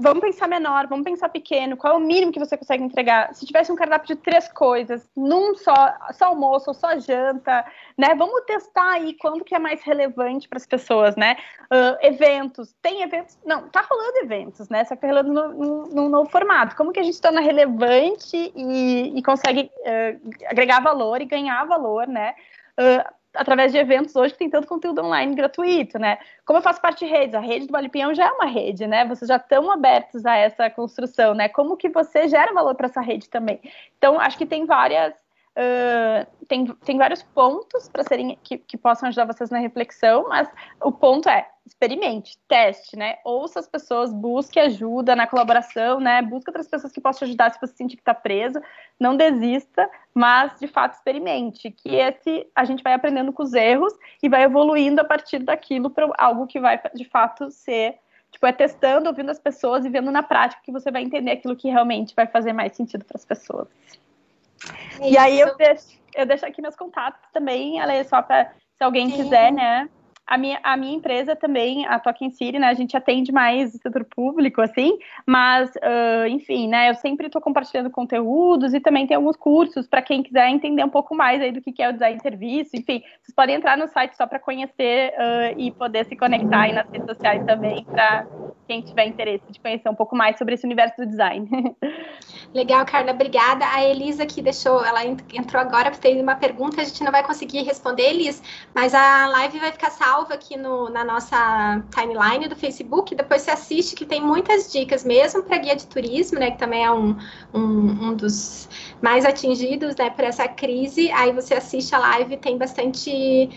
vamos pensar menor, vamos pensar pequeno, qual é o mínimo que você consegue entregar? Se tivesse um cardápio de 3 coisas, num só almoço ou só janta, né? Vamos testar aí quando que é mais relevante para as pessoas, né? Eventos, tem eventos? Não, tá rolando eventos, né? Só que tá rolando num novo formato. Como que a gente torna relevante e consegue agregar valor e ganhar valor, né? Através de eventos hoje que tem tanto conteúdo online gratuito, né? Como eu faço parte de redes, a rede do Vale do Pinhão já é uma rede, né? Vocês já estão abertos a essa construção, né? Como que você gera valor para essa rede também? Então, acho que tem tem vários pontos para serem que possam ajudar vocês na reflexão, mas o ponto é experimente, teste, né? Ouça as pessoas, busque ajuda na colaboração, né? Busque outras pessoas que possam ajudar se você sentir que está preso, não desista, mas de fato experimente, que a gente vai aprendendo com os erros e vai evoluindo a partir daquilo para algo que vai de fato ser, tipo, é testando, ouvindo as pessoas e vendo na prática que você vai entender aquilo que realmente vai fazer mais sentido para as pessoas. E aí eu deixo aqui meus contatos também, Ale, só para se alguém quiser, né? A minha empresa também, a Toque em Siri, né? A gente atende mais o setor público, assim, mas, enfim, né? Eu sempre estou compartilhando conteúdos e também tem alguns cursos para quem quiser entender um pouco mais aí do que é o design de serviço. Enfim, vocês podem entrar no site só para conhecer e poder se conectar aí nas redes sociais também, para quem tiver interesse de conhecer um pouco mais sobre esse universo do design. Legal, Carla, obrigada. A Elisa que deixou, ela entrou agora, fez uma pergunta, a gente não vai conseguir responder, Elis, mas a live vai ficar salva aqui na nossa timeline do Facebook, depois você assiste, que tem muitas dicas mesmo para guia de turismo, né, que também é um dos mais atingidos, né, por essa crise. Aí você assiste a live, tem bastante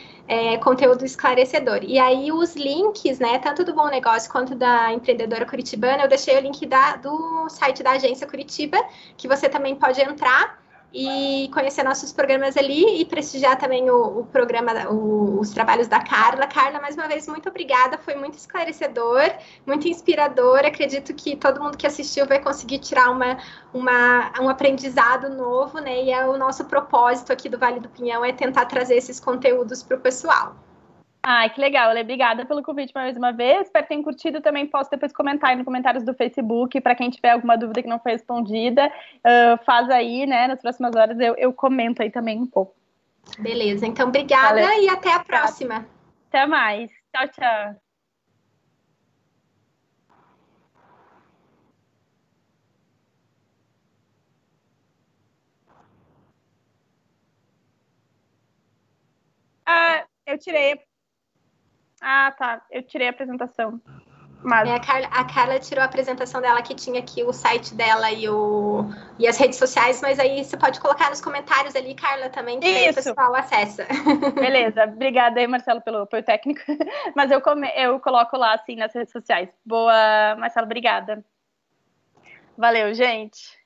conteúdo esclarecedor. E aí os links, né, tanto do Bom Negócio quanto da Empreendedora Curitibana, eu deixei o link do site da Agência Curitiba, que você também pode entrar e conhecer nossos programas ali e prestigiar também o programa, os trabalhos da Carla. Carla, mais uma vez, muito obrigada, foi muito esclarecedor, muito inspirador. Acredito que todo mundo que assistiu vai conseguir tirar um aprendizado novo, né? E é o nosso propósito aqui do Vale do Pinhão é tentar trazer esses conteúdos para o pessoal. Ai, que legal, Ale. Obrigada pelo convite mais uma vez. Espero que tenham curtido. Também posso depois comentar aí nos comentários do Facebook. Para quem tiver alguma dúvida que não foi respondida, faz aí, né? Nas próximas horas eu comento aí também um pouco. Beleza, então obrigada. Valeu. E até a próxima. Até mais. Tchau, tchau. Eu tirei. Tá. Eu tirei a apresentação. Mas... a Carla tirou a apresentação dela, que tinha aqui o site dela e as redes sociais, mas aí você pode colocar nos comentários ali, Carla, também, que aí o pessoal acessa. Beleza, obrigada aí, Marcelo, pelo apoio técnico. Mas eu coloco lá, assim, nas redes sociais. Boa, Marcelo, obrigada. Valeu, gente.